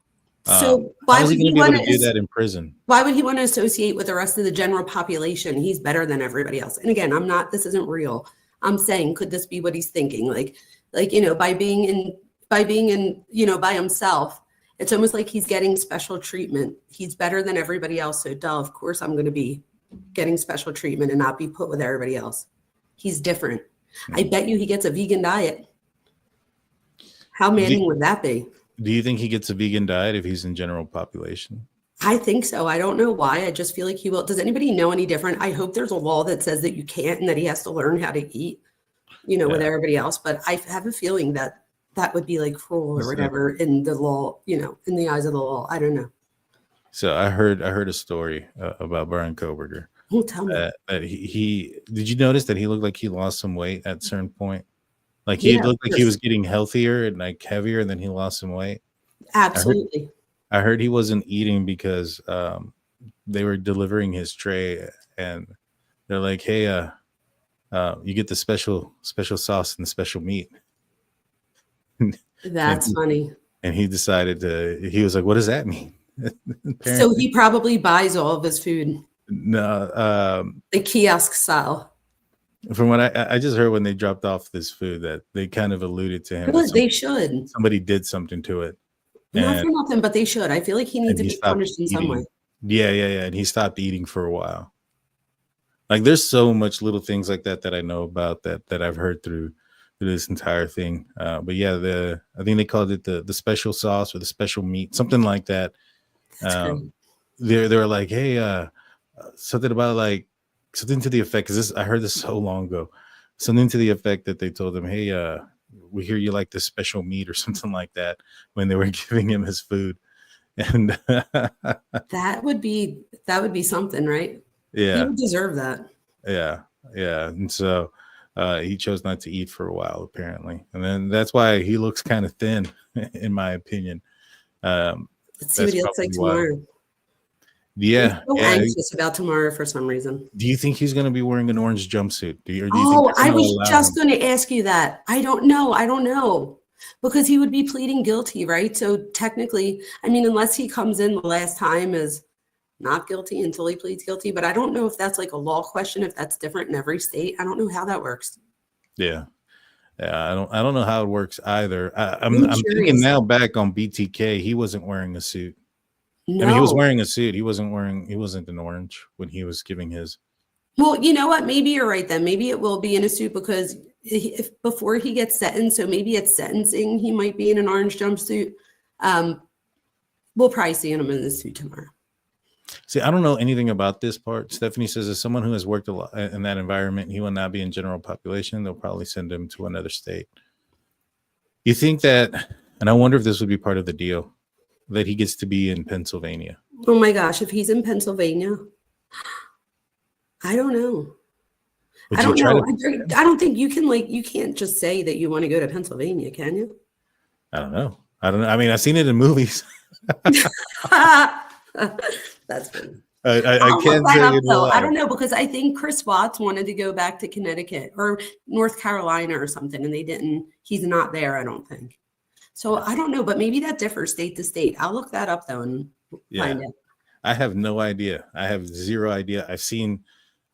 So why is would he he going to be want able to do that in prison? Why would he want to associate with the rest of the general population? He's better than everybody else. And again, this isn't real. I'm saying, could this be what he's thinking? Like, by being in, by himself, it's almost like he's getting special treatment. He's better than everybody else. So duh, of course I'm going to be getting special treatment and not be put with everybody else. He's different. I bet you he gets a vegan diet. How maddening would that be? Do you think he gets a vegan diet if he's in general population? I think so. I don't know why. I just feel like he will. Does anybody know any different? I hope there's a law that says that you can't, and that he has to learn how to eat, with everybody else. But I have a feeling that would be like cruel or whatever in the law, in the eyes of the law. I don't know. So I heard a story about Brian Koberger. Tell me. That he did you notice that he looked like he lost some weight at a certain point? Like he looked like he was getting healthier and like heavier, and then he lost some weight. Absolutely. I heard he wasn't eating because they were delivering his tray, and they're like, "Hey, you get the special sauce and the special meat." That's funny. And he decided he was like, "What does that mean?" So he probably buys all of his food. No, the kiosk style. From what I just heard when they dropped off this food, that they kind of alluded to him. They should. Somebody did something to it. Not for nothing, but they should. I feel like he needs to be punished in some way. Yeah. And he stopped eating for a while. Like there's so much little things like that I know about that I've heard through this entire thing. But yeah, I think they called it the special sauce or the special meat, something like that. They were like, hey, something about like something to the effect, because I heard this so long ago, something to the effect that they told him, hey, we hear you like this special meat or something like that when they were giving him his food. And that would be something, right? Yeah, he would deserve that. Yeah. And so he chose not to eat for a while, apparently, and then that's why he looks kind of thin, in my opinion. Let's see what he looks like tomorrow. Yeah, I'm so anxious about tomorrow for some reason. Do you think he's going to be wearing an orange jumpsuit? Do you I was just going to ask you that. I don't know. Because he would be pleading guilty, right? So technically, I mean, unless he comes in the last time as not guilty until he pleads guilty. But I don't know if that's like a law question, if that's different in every state. I don't know how that works. Yeah, I don't know how it works either. I'm thinking now back on BTK, he wasn't wearing a suit. No. I mean, he was wearing a suit. He wasn't in orange when he was giving his. Well, you know what? Maybe you're right then. Maybe it will be in a suit because before he gets sentenced, so maybe at sentencing, he might be in an orange jumpsuit. We'll probably see him in the suit tomorrow. See, I don't know anything about this part. Stephanie says, as someone who has worked a lot in that environment, he will not be in general population. They'll probably send him to another state. You think that, and I wonder if this would be part of the deal, that he gets to be in Pennsylvania. Oh my gosh, if he's in Pennsylvania, I don't know. I don't know. I don't think you can't just say that you want to go to Pennsylvania, can you? I don't know. I mean, I've seen it in movies. That's funny. I can't say it. I don't know, because I think Chris Watts wanted to go back to Connecticut or North Carolina or something, and they didn't. He's not there, I don't think. So I don't know, but maybe that differs state to state. I'll look that up though, and Yeah. find out. I have no idea. I have zero idea. I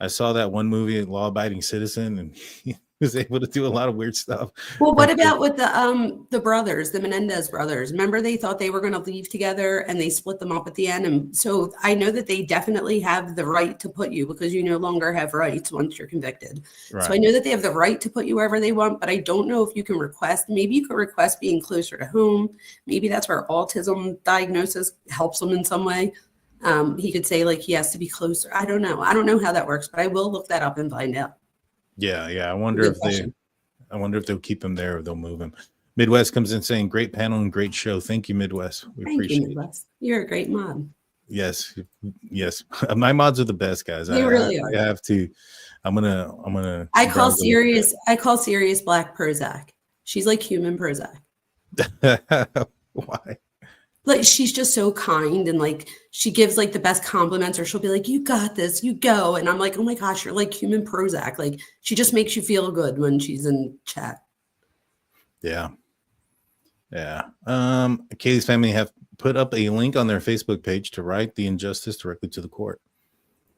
saw that one movie, Law Abiding Citizen, and he was able to do a lot of weird stuff. Well, what about with the brothers, the Menendez brothers? Remember they thought they were going to leave together and they split them up at the end. And so I know that they definitely have the right to put you, because you no longer have rights once you're convicted. Right. So I know that they have the right to put you wherever they want, but I don't know if you can request. Maybe you could request being closer to home. Maybe that's where autism diagnosis helps them in some way. He could say like he has to be closer. I don't know. I don't know how that works, but I will look that up and find out. Yeah. I wonder if they'll keep him there or they'll move him. Midwest comes in saying, great panel and great show. Thank you, Midwest. We appreciate you, Midwest. You're a great mod. Yes. My mods are the best, guys. They really are. I have to. I'm gonna. I call Sirius Black Prozac. She's like human Prozac. Why? Like she's just so kind, and like she gives like the best compliments, or she'll be like, you got this, you go. And I'm like, oh my gosh, you're like human Prozac. Like she just makes you feel good when she's in chat. Yeah. Katie's family have put up a link on their Facebook page to write the injustice directly to the court.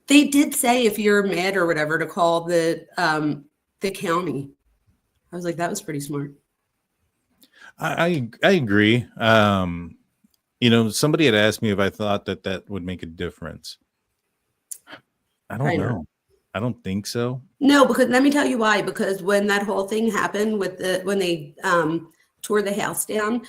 They did say if you're mad or whatever to call the county. I was like, that was pretty smart. I agree. Somebody had asked me if I thought that would make a difference. I don't know. I don't think so. No, because let me tell you why. Because when that whole thing happened when they tore the house down,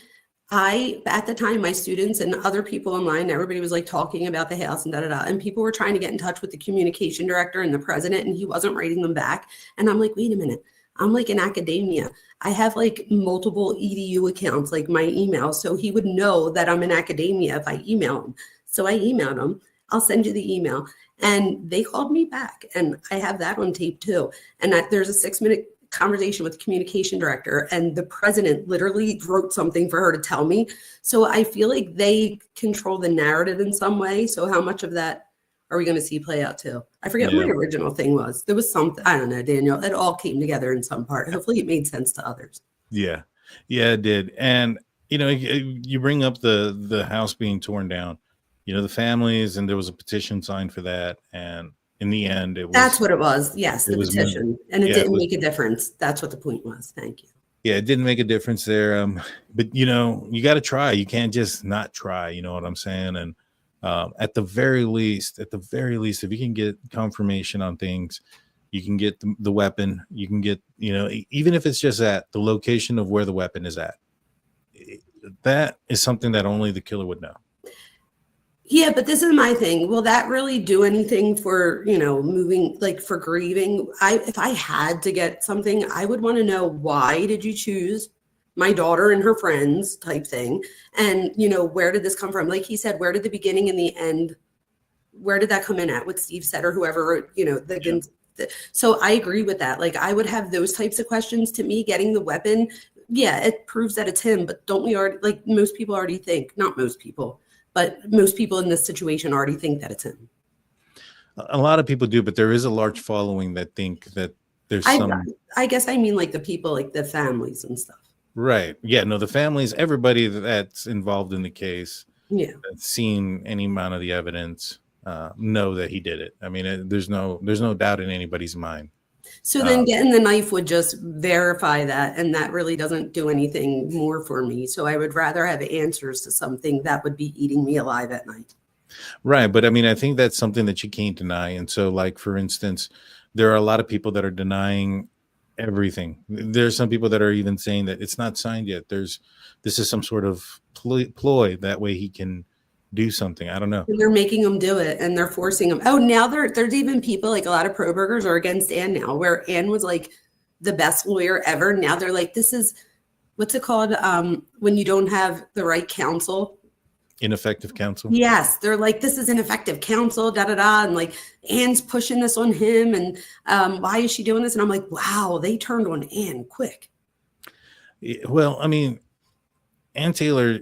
at the time, my students and other people online, everybody was like talking about the house and and people were trying to get in touch with the communication director and the president, and he wasn't writing them back. And I'm like, wait a minute. I'm like in academia. I have like multiple EDU accounts, like my email. So he would know that I'm in academia if I email him. So I emailed him. I'll send you the email. And they called me back. And I have that on tape too. And there's a 6-minute conversation with the communication director. And the president literally wrote something for her to tell me. So I feel like they control the narrative in some way. So how much of that are we going to see play out too? I forget what my original thing was. There was something, I don't know, Daniel, it all came together in some part. Hopefully it made sense to others. Yeah, it did. And, you bring up the house being torn down, the families, and there was a petition signed for that. And in the end, that's what it was. Yes, the petition. And it didn't make a difference. That's what the point was. Thank you. Yeah, it didn't make a difference there. But, you got to try. You can't just not try. You know what I'm saying? And, at the very least, if you can get confirmation on things, you can get the weapon, you can get, even if it's just at the location of where the weapon is at, that is something that only the killer would know. Yeah, but this is my thing. Will that really do anything for, moving, like for grieving? If I had to get something, I would want to know, why did you choose my daughter and her friends type thing? And, where did this come from? Like he said, where did the beginning and the end, where did that come in at? What Steve said or whoever wrote, so I agree with that. Like I would have those types of questions. To me, getting the weapon, yeah, it proves that it's him, but don't we already, like most people already think, not most people, but most people in this situation already think that it's him. A lot of people do, but there is a large following that think that there's I guess I mean like the people, like the families and stuff. Right. Yeah. No, the families, everybody that's involved in the case, that's seen any amount of the evidence, know that he did it. I mean, there's no doubt in anybody's mind. So then getting the knife would just verify that, and that really doesn't do anything more for me. So I would rather have answers to something that would be eating me alive at night. Right. But I mean, I think that's something that you can't deny. And so, like, for instance, there are a lot of people that are denying everything. There's some people that are even saying that it's not signed yet. This is some sort of ploy that way he can do something. I don't know. And they're making them do it, and they're forcing them. Oh, now there's even people, like a lot of pro burgers are against Ann now, where Ann was like the best lawyer ever. Now they're like, this is, what's it called? When you don't have the right counsel. Ineffective counsel. Yes, they're like, this is ineffective counsel, and like Ann's pushing this on him, and why is she doing this? And I'm like, wow, they turned on Ann quick. Well, I mean, Ann Taylor,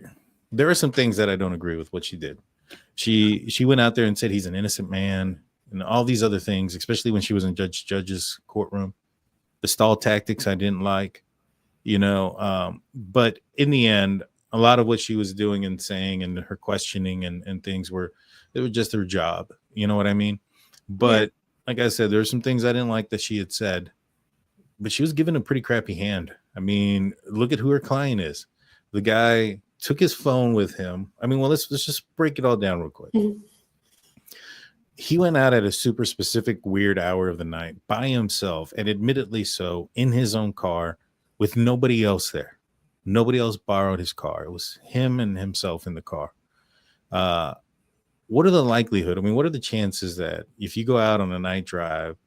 there are some things that I don't agree with what she did. She went out there and said he's an innocent man and all these other things, especially when she was in judge's courtroom. The stall tactics I didn't like, but in the end, a lot of what she was doing and saying and her questioning and things it was just her job. You know what I mean? But like I said, there's some things I didn't like that she had said, but she was given a pretty crappy hand. I mean, look at who her client is. The guy took his phone with him. I mean, well, let's just break it all down real quick. He went out at a super specific weird hour of the night by himself, and admittedly so, in his own car with nobody else there. Nobody else borrowed his car. It was him and himself in the car. What are the likelihood? I mean, what are the chances that if you go out on a night drive,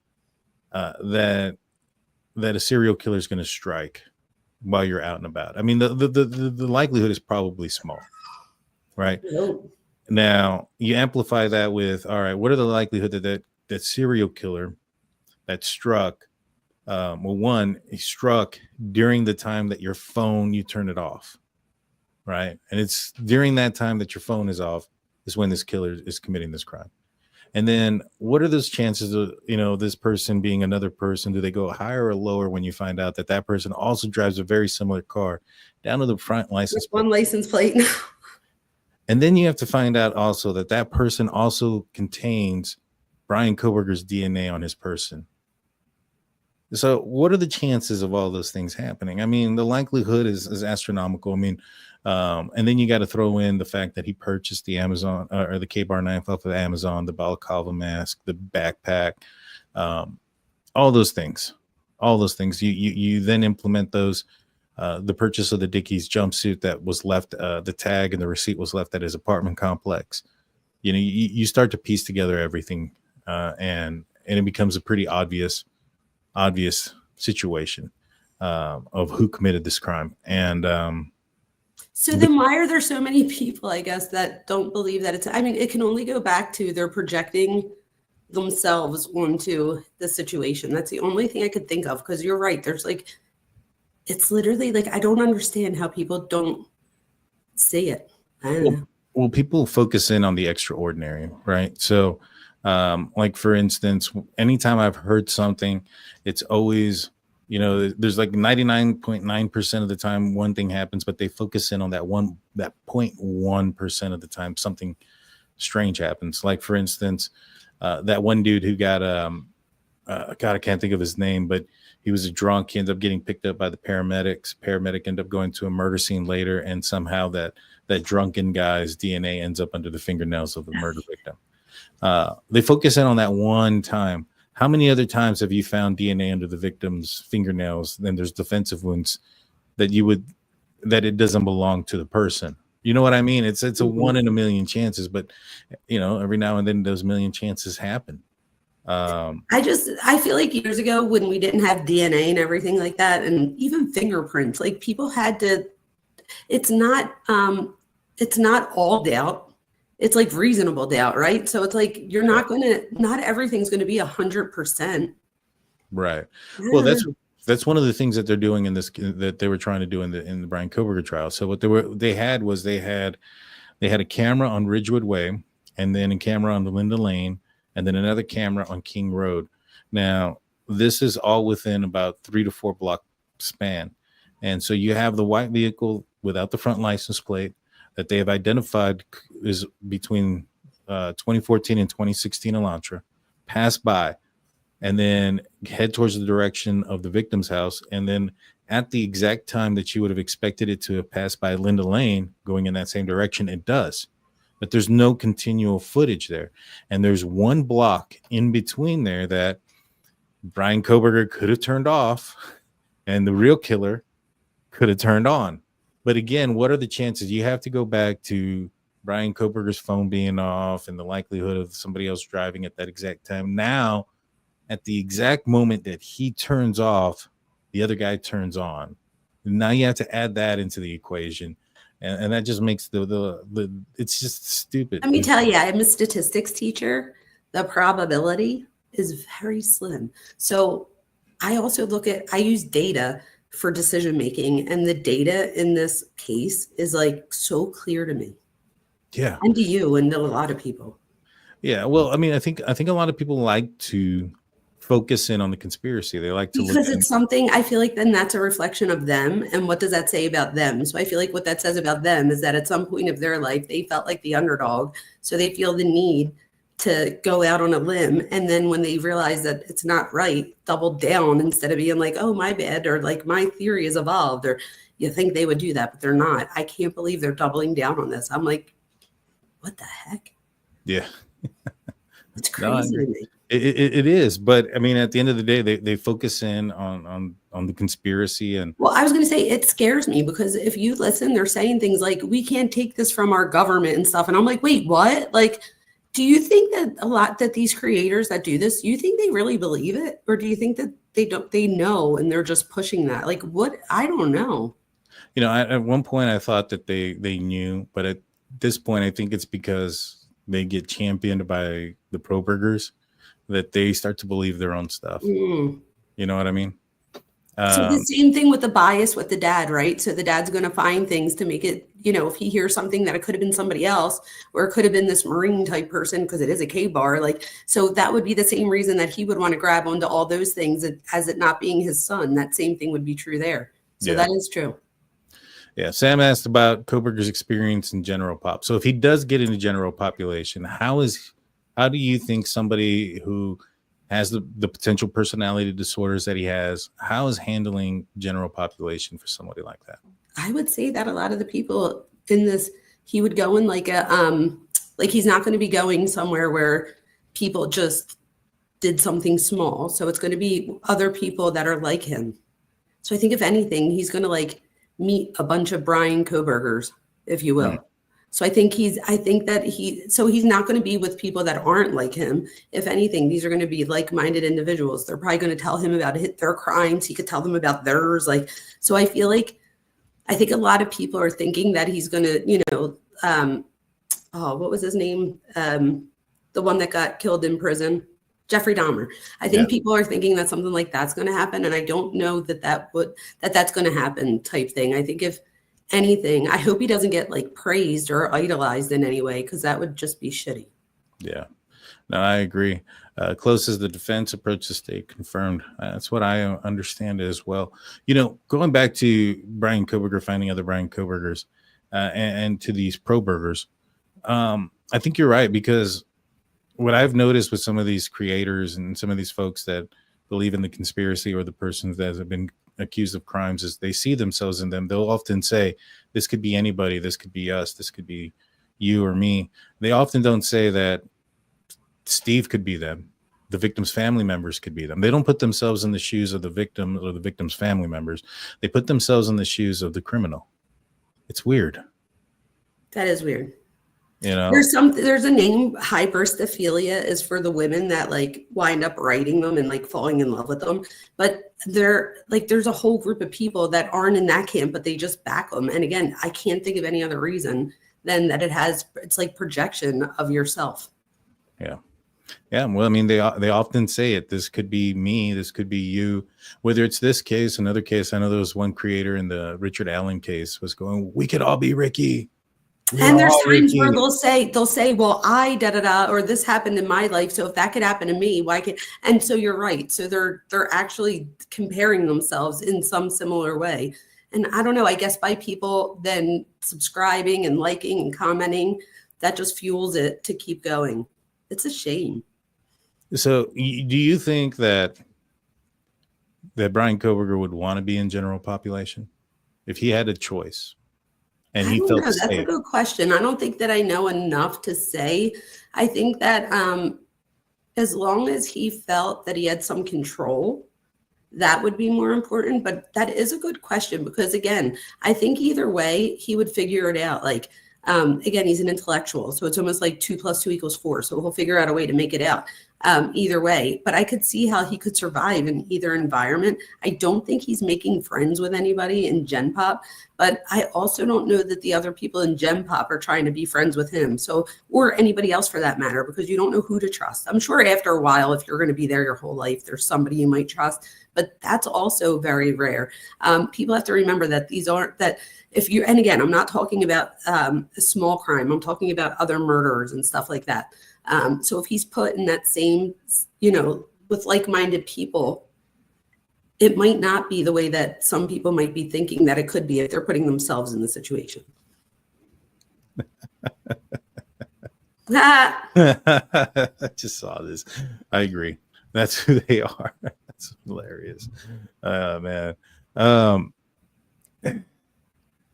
that a serial killer is going to strike while you're out and about? I mean, the likelihood is probably small, right? Nope. Now you amplify that with, all right, what are the likelihood that serial killer that struck? Well, one, he struck during the time that your phone, you turn it off, right? And it's during that time that your phone is off is when this killer is committing this crime. And then what are those chances of, this person being another person? Do they go higher or lower when you find out that person also drives a very similar car down to the front license plate? One license plate. And then you have to find out also that person also contains Bryan Kohberger's DNA on his person. So what are the chances of all those things happening? I mean, the likelihood is astronomical. I mean, and then you got to throw in the fact that he purchased the Amazon or the K-Bar knife off of Amazon, the balaclava mask, the backpack, all those things. You then implement those. The purchase of the Dickies jumpsuit that was left, the tag and the receipt was left at his apartment complex. You start to piece together everything, and it becomes a pretty obvious situation of who committed this crime. And so then why are there so many people, I guess, that don't believe that it can only go back to they're projecting themselves onto the situation. That's the only thing I could think of, because you're right. There's it's literally I don't understand how people don't see it. I don't know. Well, people focus in on the extraordinary, right? So, for instance, anytime I've heard something, it's always, there's 99.9% of the time one thing happens, but they focus in on that 0.1% of the time something strange happens. Like, for instance, that one dude who got God, I can't think of his name, but he was a drunk. He ended up getting picked up by the paramedics. Paramedic ended up going to a murder scene later, and somehow that drunken guy's DNA ends up under the fingernails of the murder victim. They focus in on that one time. How many other times have you found DNA under the victim's fingernails? Then there's defensive wounds that it doesn't belong to the person. You know what I mean? It's a 1 in a million chances, but every now and then those million chances happen. I feel like years ago when we didn't have DNA and everything like that, and even fingerprints, people had to, it's not all doubt. It's reasonable doubt, right? So it's not everything's going to be 100%. Right. Yeah. Well, that's one of the things that they're doing in this, that they were trying to do in the Bryan Kohberger trial. So what they had a camera on Ridgewood Way, and then a camera on the Linda Lane, and then another camera on King Road. Now, this is all within about 3 to 4 block span. And so you have the white vehicle without the front license plate that they have identified is between 2014 and 2016 Elantra, pass by, and then head towards the direction of the victim's house. And then at the exact time that you would have expected it to have passed by Linda Lane going in that same direction, it does. But there's no continual footage there. And there's one block in between there that Bryan Kohberger could have turned off and the real killer could have turned on. But again, what are the chances? You have to go back to Bryan Kohberger's phone being off and the likelihood of somebody else driving at that exact time. Now, at the exact moment that he turns off, the other guy turns on. Now you have to add that into the equation. And that just makes the it's just stupid. Let me tell you, I'm a statistics teacher. The probability is very slim. So I also I use data for decision making, and the data in this case is so clear to me. Yeah. And to you and to a lot of people. Yeah. Well, I mean, I think a lot of people like to focus in on the conspiracy. They like to look Because at it's something, I feel like then that's a reflection of them. And what does that say about them? So I feel like what that says about them is that at some point of their life, they felt like the underdog. So they feel the need to go out on a limb. And then when they realize that it's not right, double down instead of being like, oh, my bad, or like my theory has evolved, or you think they would do that, but they're not. I can't believe they're doubling down on this. I'm like, what the heck? Yeah. It's crazy to me. It is, but I mean, at the end of the day, they focus in on the conspiracy. And well, I was going to say it scares me because if you listen, they're saying things like we can't take this from our government and stuff, and I'm like, wait, what? Like, do you think that a lot that these creators that do this, do you think they really believe it, or do you think that they know and they're just pushing that? Like, what? I don't know. You know, at one point I thought that they knew, but at this point I think it's because they get championed by the pro burgers that they start to believe their own stuff. You know what I mean? So the same thing with the bias with the dad, right? So the dad's going to find things to make it, you know, if he hears something that it could have been somebody else, or it could have been this Marine type person because it is a K-bar, like, so that would be the same reason that he would want to grab onto all those things as it not being his son. That same thing would be true there. So that is true. Yeah. Sam asked about Koberger's experience in general pop. So if he does get into general population, how do you think somebody who has the potential personality disorders that he has, how is handling general population for somebody like that? I would say that a lot of the people in this, he would go in like like he's not going to be going somewhere where people just did something small. So it's going to be other people that are like him. So I think if anything, he's going to like meet a bunch of Brian Kobergers, if you will. So he's not going to be with people that aren't like him. If anything, these are going to be like-minded individuals. They're probably going to tell him about their crimes. He could tell them about theirs. Like, so I think a lot of people are thinking that he's going to, you know, what was his name? The one that got killed in prison, Jeffrey Dahmer. I think people are thinking that something like that's going to happen. And I don't know that's going to happen type thing. I think if anything, I hope he doesn't get like praised or idolized in any way, because that would just be shitty. Yeah, no, I agree. Close as the defense approach the state confirmed. That's what I understand as well. You know, going back to Brian Koberger, finding other Brian Kobergers and to these pro burgers, I think you're right, because what I've noticed with some of these creators and some of these folks that believe in the conspiracy, or the persons that have been accused of crimes, is they see themselves in them. They'll often say, this could be anybody, this could be us, this could be you or me. They often don't say that Steve could be them, the victim's family members could be them. They don't put themselves in the shoes of the victim or the victim's family members. They put themselves in the shoes of the criminal. It's weird. That is weird. You know, there's a name, hyperstophilia, is for the women that like wind up writing them and like falling in love with them. But there's a whole group of people that aren't in that camp, but they just back them. And again, I can't think of any other reason than that it's like projection of yourself. Yeah. Yeah. Well, I mean, they often say it. This could be me. This could be you. Whether it's this case, another case. I know there was one creator in the Richard Allen case was going, we could all be Ricky. And there's times where they'll say, well, I da-da-da, or this happened in my life, so if that could happen to me, why can't? And so you're right. So they're actually comparing themselves in some similar way. And I don't know, I guess by people then subscribing and liking and commenting, that just fuels it to keep going. It's a shame. So do you think that Brian Koberger would want to be in general population if he had a choice? And he felt that's a good question. I don't think that I know enough to say. I think that as long as he felt that he had some control, that would be more important. But that is a good question, because again, I think either way he would figure it out. Like, again, he's an intellectual, so it's almost like 2 + 2 = 4. So he'll figure out a way to make it out either way. But I could see how he could survive in either environment. I don't think he's making friends with anybody in Gen Pop, but I also don't know that the other people in Gen Pop are trying to be friends with him. So, or anybody else for that matter, because you don't know who to trust. I'm sure after a while, if you're going to be there your whole life, there's somebody you might trust, but that's also very rare. People have to remember that these aren't that. If you, and again, I'm not talking about a small crime. I'm talking about other murderers and stuff like that. So if he's put in that same, with like-minded people, it might not be the way that some people might be thinking that it could be if they're putting themselves in the situation. I just saw this. I agree. That's who they are. That's hilarious. Man.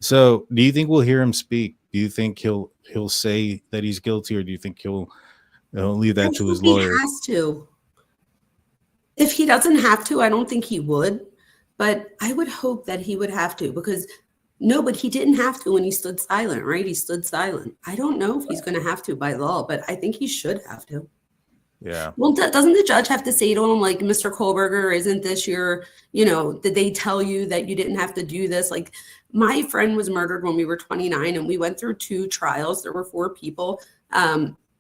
So do you think we'll hear him speak? Do you think he'll say that he's guilty, or do you think he'll leave that to his lawyer? He has to. If he doesn't have to, I don't think he would, but I would hope that he would have to, because no, but he didn't have to when he stood silent, right? He stood silent. I don't know if he's going to have to by law, but I think he should have to. Yeah. Well, doesn't the judge have to say to him, like, Mr. Kohlberger, isn't this your, did they tell you that you didn't have to do this? Like, my friend was murdered when we were 29, and we went through 2 trials. There were 4 people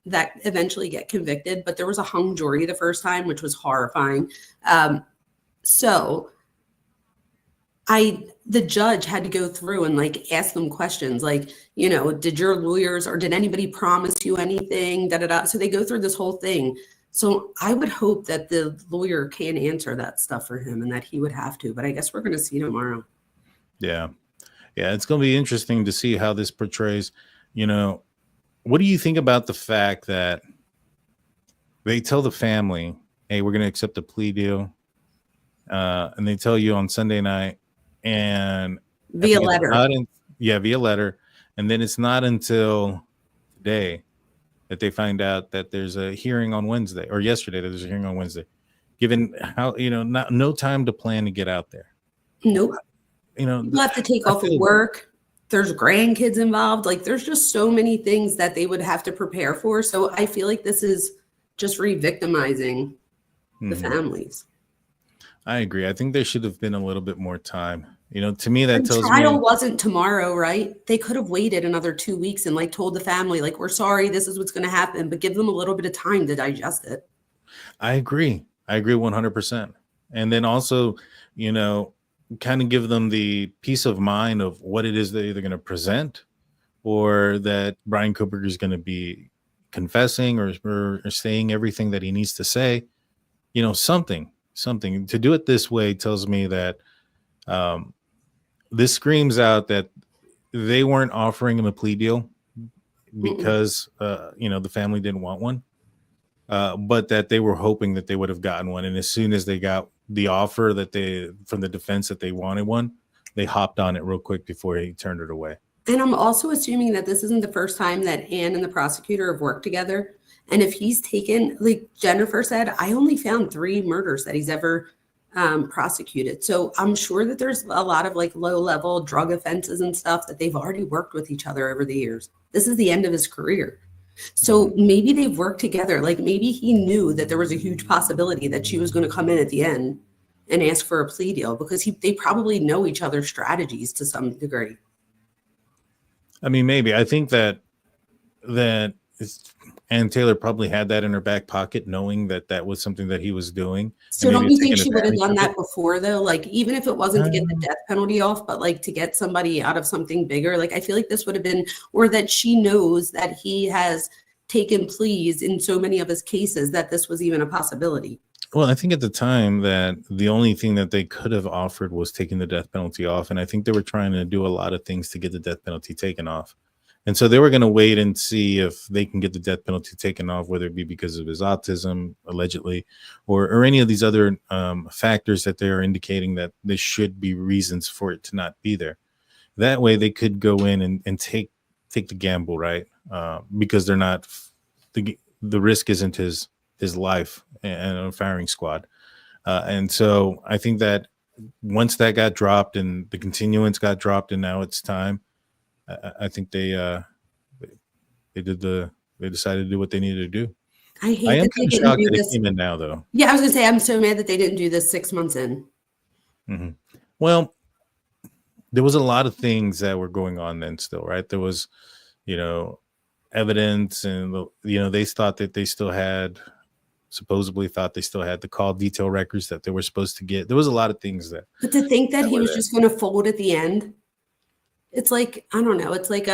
that eventually get convicted, but there was a hung jury the first time, which was horrifying. So the judge had to go through and like ask them questions like, did your lawyers or did anybody promise you anything? So they go through this whole thing. So I would hope that the lawyer can answer that stuff for him and that he would have to, but I guess we're going to see tomorrow. Yeah. Yeah. It's going to be interesting to see how this portrays, what do you think about the fact that they tell the family, hey, we're going to accept a plea deal. And they tell you on Sunday night, and via letter. Via letter. And then it's not until today that they find out that there's a hearing on Wednesday, or yesterday that there's a hearing on Wednesday, given how, no time to plan to get out there. Nope. People have to take off of work. There's grandkids involved. Like, there's just so many things that they would have to prepare for. So I feel like this is just re-victimizing the families. I agree. I think there should have been a little bit more time. To me, that tells me the trial wasn't tomorrow, right? They could have waited another 2 weeks and like told the family, like, we're sorry, this is what's going to happen, but give them a little bit of time to digest it. I agree 100%. And then also, kind of give them the peace of mind of what it is they're either going to present, or that Brian Kohlberger is going to be confessing or saying everything that he needs to say. Something to do it this way tells me that this screams out that they weren't offering him a plea deal because the family didn't want one, but that they were hoping that they would have gotten one. And as soon as they got the offer from the defense that they wanted one, they hopped on it real quick before he turned it away. And I'm also assuming that this isn't the first time that Ann and the prosecutor have worked together. And if he's taken, like Jennifer said, I only found 3 murders that he's ever prosecuted. So I'm sure that there's a lot of like low-level drug offenses and stuff that they've already worked with each other over the years. This is the end of his career. So maybe they've worked together. Like, maybe he knew that there was a huge possibility that she was going to come in at the end and ask for a plea deal, because they probably know each other's strategies to some degree. I mean, maybe. I think that Ann Taylor probably had that in her back pocket, knowing that was something that he was doing. So don't you think she would have done that before, though? Like, even if it wasn't to get the death penalty off, but like to get somebody out of something bigger? Like, I feel like this would have been, or that she knows that he has taken pleas in so many of his cases that this was even a possibility. Well, I think at the time that the only thing that they could have offered was taking the death penalty off. And I think they were trying to do a lot of things to get the death penalty taken off. And so they were going to wait and see if they can get the death penalty taken off, whether it be because of his autism, allegedly, or any of these other factors that they are indicating that there should be reasons for it to not be there. That way they could go in and take the gamble, right? Because they're not, the risk isn't his life and a firing squad. And so I think that once that got dropped and the continuance got dropped and now it's time, I think they decided to do what they needed to do. I am kind of shocked that it came in now, though. Yeah, I was gonna say, I'm so mad that they didn't do this 6 months in. Mm-hmm. Well, there was a lot of things that were going on then still, right? There was, evidence, and they thought that they still had, supposedly thought they still had the call detail records that they were supposed to get. There was a lot of things that. But to think that he was just going to fold at the end, it's like, I don't know. It's like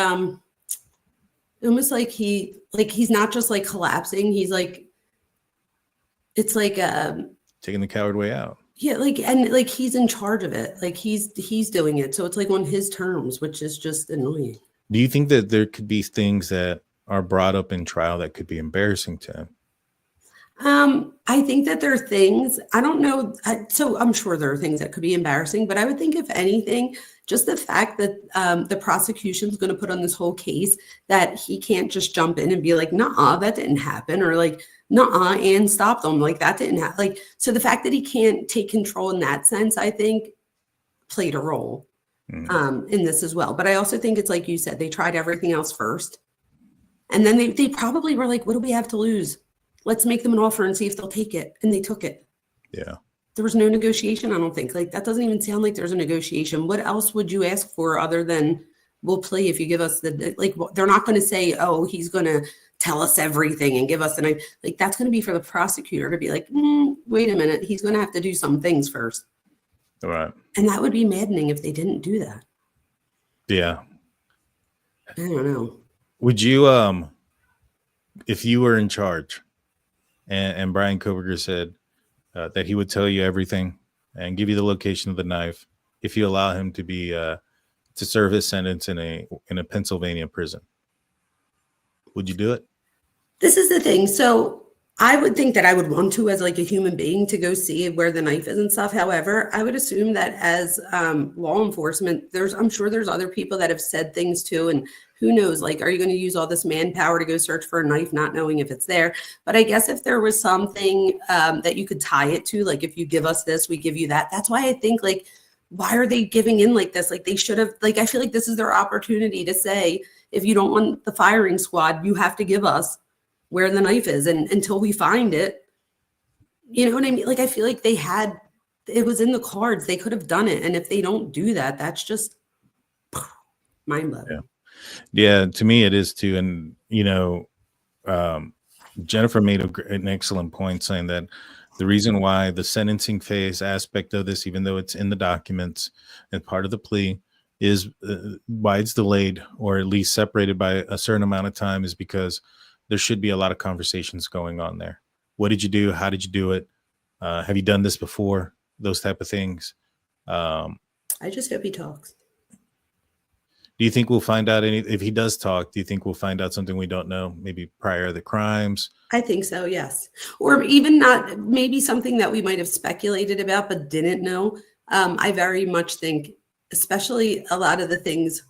almost like he's not just like collapsing. He's like, it's like taking the coward way out. yeah, like, and like he's in charge of it. Like he's doing it. So it's like on his terms, which is just annoying. Do you think that there could be things that are brought up in trial that could be embarrassing to him? I think that there are things, I don't know. So I'm sure there are things that could be embarrassing, but I would think if anything, just the fact that the prosecution's going to put on this whole case that he can't just jump in and be like, nah, that didn't happen. Or like, nah, and stop them. Like that didn't happen. Like, so the fact that he can't take control in that sense, I think played a role in this as well. But I also think it's like you said, they tried everything else first. And then they probably were like, what do we have to lose? Let's make them an offer and see if they'll take it. And they took it. Yeah. There was no negotiation, I don't think. Like, that doesn't even sound like there's a negotiation. What else would you ask for other than we'll play if you give us the, like, they're not going to say, oh, he's going to tell us everything and give us the, like, that's going to be for the prosecutor to be like, wait a minute, he's going to have to do some things first. All right. And that would be maddening if they didn't do that. Yeah. I don't know. Would you, if you were in charge and Bryan Kohberger said that he would tell you everything and give you the location of the knife if you allow him to be to serve his sentence in a Pennsylvania prison, would you do it? This is the thing. So I would think that I would want to, as like a human being, to go see where the knife is and stuff. However, I would assume that as law enforcement, I'm sure there's other people that have said things too. And who knows, like, are you going to use all this manpower to go search for a knife, not knowing if it's there? But I guess if there was something that you could tie it to, like, if you give us this, we give you that. That's why I think, like, why are they giving in like this? Like, they should have, like, I feel like this is their opportunity to say, if you don't want the firing squad, you have to give us where the knife is. And until we find it, you know what I mean? Like, I feel like it was in the cards. They could have done it. And if they don't do that, that's just mind blowing. Yeah. Yeah, to me it is too. And, you know, Jennifer made an excellent point saying that the reason why the sentencing phase aspect of this, even though it's in the documents and part of the plea, is why it's delayed or at least separated by a certain amount of time is because there should be a lot of conversations going on there. What did you do? How did you do it? Have you done this before? Those type of things. I just hope he talks. Do you think we'll find out if he does talk, do you think we'll find out something we don't know, maybe prior to the crimes? I think so, yes. Or even not, maybe something that we might have speculated about but didn't know. I very much think, especially a lot of the things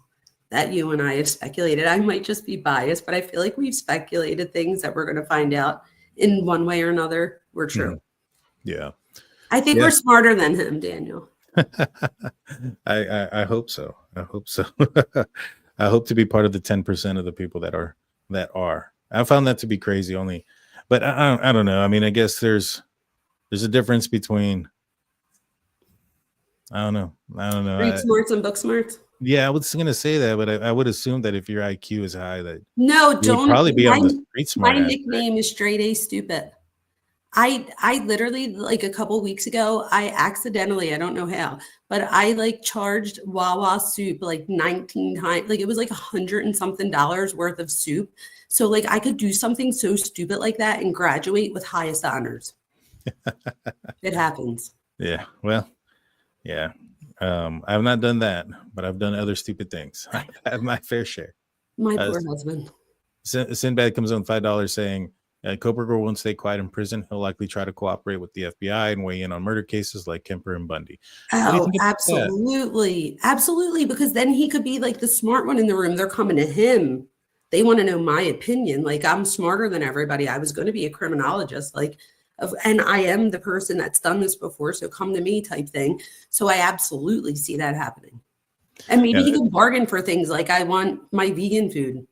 that you and I have speculated, I might just be biased, but I feel like we've speculated things that we're going to find out in one way or another were true. Yeah. I think we're smarter than him, Daniel. I hope so. I hope so. I hope to be part of the 10% of the people that are. I found that to be crazy only, but I don't know. I mean, I guess there's a difference between, I don't know. Read smarts and book smarts. Yeah, I was going to say that, but I would assume that if your IQ is high, that no, don't probably be on the street smart. My nickname is straight A stupid. I literally, like a couple weeks ago, I accidentally, I don't know how, but I like charged Wawa soup like 19 times. Like it was like $100 and something worth of soup. So like I could do something so stupid like that and graduate with highest honors. It happens. Yeah. Well, yeah. I have not done that, but I've done other stupid things. I have my fair share. My poor husband. Sinbad comes on $5 saying, Kohberger won't stay quiet in prison. He'll likely try to cooperate with the FBI and weigh in on murder cases like Kemper and Bundy. Oh, absolutely. Absolutely. Because then he could be like the smart one in the room. They're coming to him. They want to know my opinion. Like, I'm smarter than everybody. I was going to be a criminologist. And I am the person that's done this before. So come to me type thing. So I absolutely see that happening. And maybe he can bargain for things like, I want my vegan food.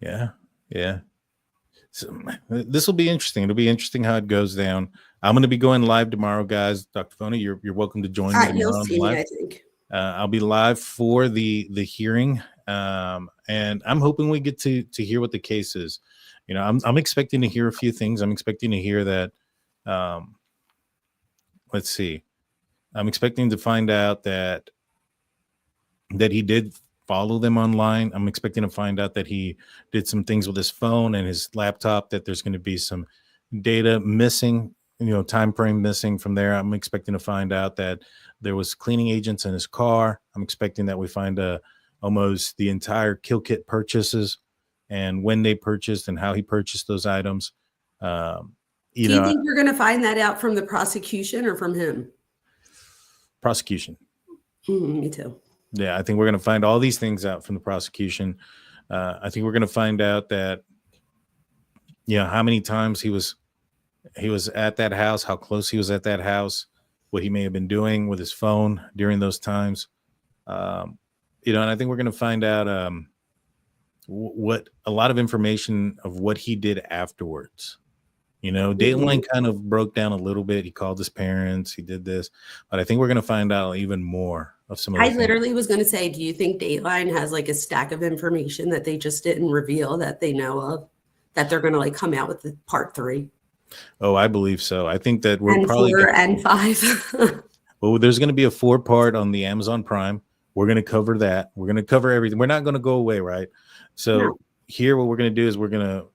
Yeah. Yeah. So this will be interesting. It'll be interesting how it goes down. I'm going to be going live tomorrow, guys. Dr. Fona, you're welcome to join me. You'll see me, I think. I'll be live for the hearing, and I'm hoping we get to hear what the case is. You know, I'm expecting to hear a few things. I'm expecting to hear that. Let's see. I'm expecting to find out that he did follow them online. I'm expecting to find out that he did some things with his phone and his laptop, that there's going to be some data missing, time frame missing from there. I'm expecting to find out that there was cleaning agents in his car. I'm expecting that we find almost the entire kill kit purchases and when they purchased and how he purchased those items. Do you think we're going to find that out from the prosecution or from him? Prosecution. Me too. Yeah, I think we're going to find all these things out from the prosecution. I think we're going to find out that, how many times he was at that house, how close he was at that house, what he may have been doing with his phone during those times. And I think we're going to find out what a lot of information of what he did afterwards. Dateline kind of broke down a little bit. He called his parents. He did this, but I think we're going to find out even more of some of the I literally was going to say, do you think Dateline has like a stack of information that they just didn't reveal that they know of, that they're going to like come out with the part 3? Oh, I believe so. I think that we're and probably 4 and 5. Well, there's going to be a 4-part on the Amazon Prime. We're going to cover that. We're going to cover everything. We're not going to go away, right? So here, what we're going to do is we're going to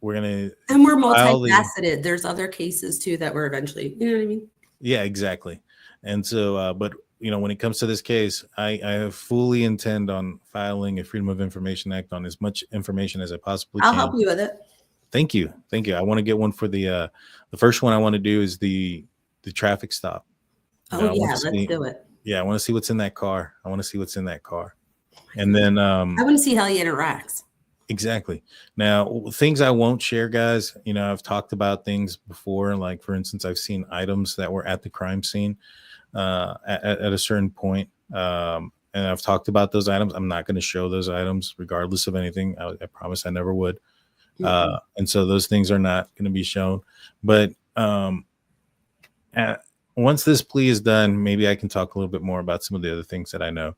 and we're multifaceted. There's other cases too that we're eventually, you know what I mean? Yeah, exactly. And so, but when it comes to this case, I fully intend on filing a Freedom of Information Act on as much information as I possibly can. I'll help you with it. Thank you. I want to get one for the first one I want to do is the traffic stop. Let's do it. Yeah, I want to see what's in that car. And then I want to see how he interacts. Exactly. Now, things I won't share, guys. I've talked about things before. Like, for instance, I've seen items that were at the crime scene at a certain point. And I've talked about those items. I'm not going to show those items regardless of anything. I promise I never would. And so those things are not going to be shown. But once this plea is done, maybe I can talk a little bit more about some of the other things that I know,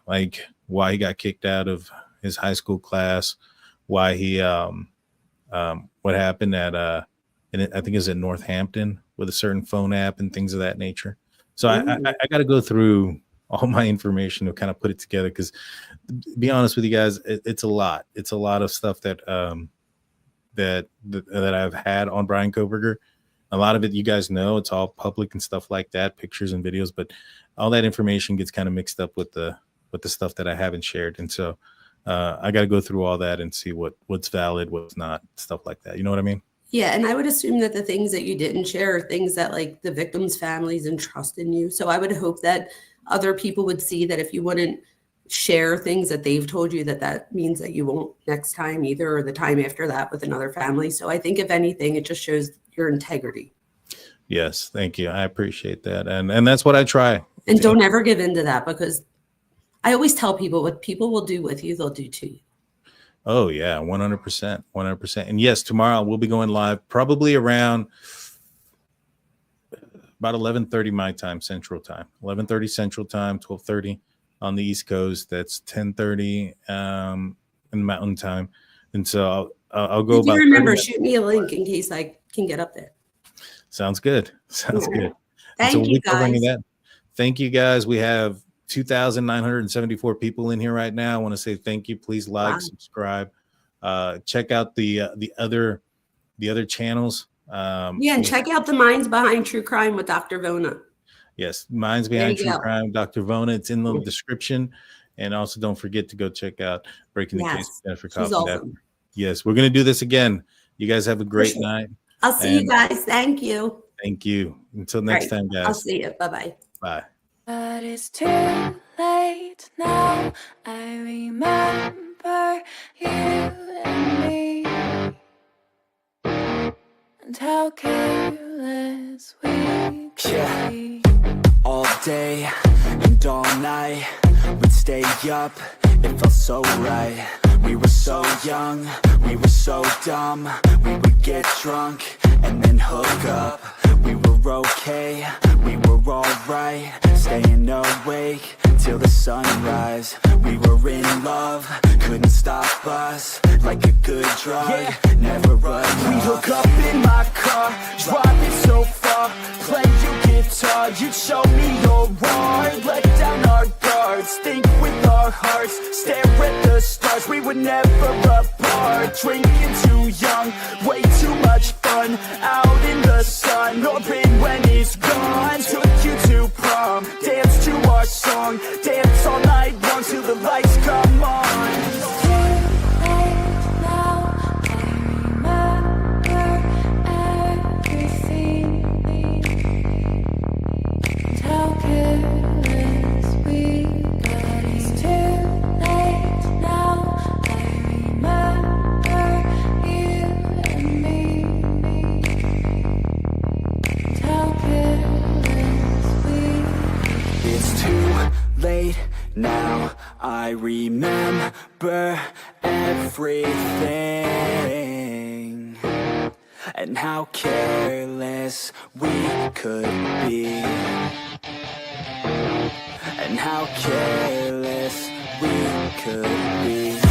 like why he got kicked out of his high school class, why he, what happened at, I think it's in Northampton with a certain phone app and things of that nature. So I got to go through all my information to kind of put it together. Because to be honest with you guys, it's a lot. It's a lot of stuff that I've had on Brian Kohberger. A lot of it, you guys know, it's all public and stuff like that, pictures and videos, but all that information gets kind of mixed up with the stuff that I haven't shared. And so I got to go through all that and see what's valid, what's not, stuff like that. You know what I mean? Yeah. And I would assume that the things that you didn't share are things that like the victims' families entrust in you. So I would hope that other people would see that if you wouldn't share things that they've told you, that means that you won't next time either, or the time after that with another family. So I think if anything, it just shows your integrity. Yes. Thank you. I appreciate that. And that's what I try. And don't ever give in to that, because I always tell people what people will do with you, they'll do to you. Oh yeah. 100%. 100%. And yes, tomorrow we'll be going live probably around about 11:30 my time, Central Time, 11:30 Central Time, 12:30 on the East Coast. That's 10:30 in Mountain Time. And so I'll go. If you remember, shoot me a link in case I can get up there. Sounds good. Sounds good. Thank you, guys. Thank you, guys. We have 2,974 people in here right now. I want to say thank you. Please like, subscribe, check out the other channels. And check out the Minds Behind True Crime with Dr. Vona. Yes, Minds Behind True Crime, Dr. Vona. It's in the description. And also don't forget to go check out Breaking the Case with Jennifer Coffin. Awesome. Yes, we're going to do this again. You guys have a great night. I'll see you guys. Thank you. Thank you. Until next time, guys. I'll see you. Bye-bye. Bye. But it's too late now. I remember you and me, and how careless we could be. All day and all night, we'd stay up, it felt so right. We were so young, we were so dumb. We would get drunk and then hook up. We were okay, we were alright, staying awake till the sunrise. We were in love, couldn't stop us, like a good drug, never run. We hook up in my car, driving so far, play your guitar, you'd show me your heart, let down our guard. parts, think with our hearts, stare at the stars, we were never apart. Drinking too young, way too much fun, out in the sun, hoping when he's gone. Took you to prom, dance to our song, dance all night long till the lights come on. Now I remember everything, and how careless we could be, and how careless we could be.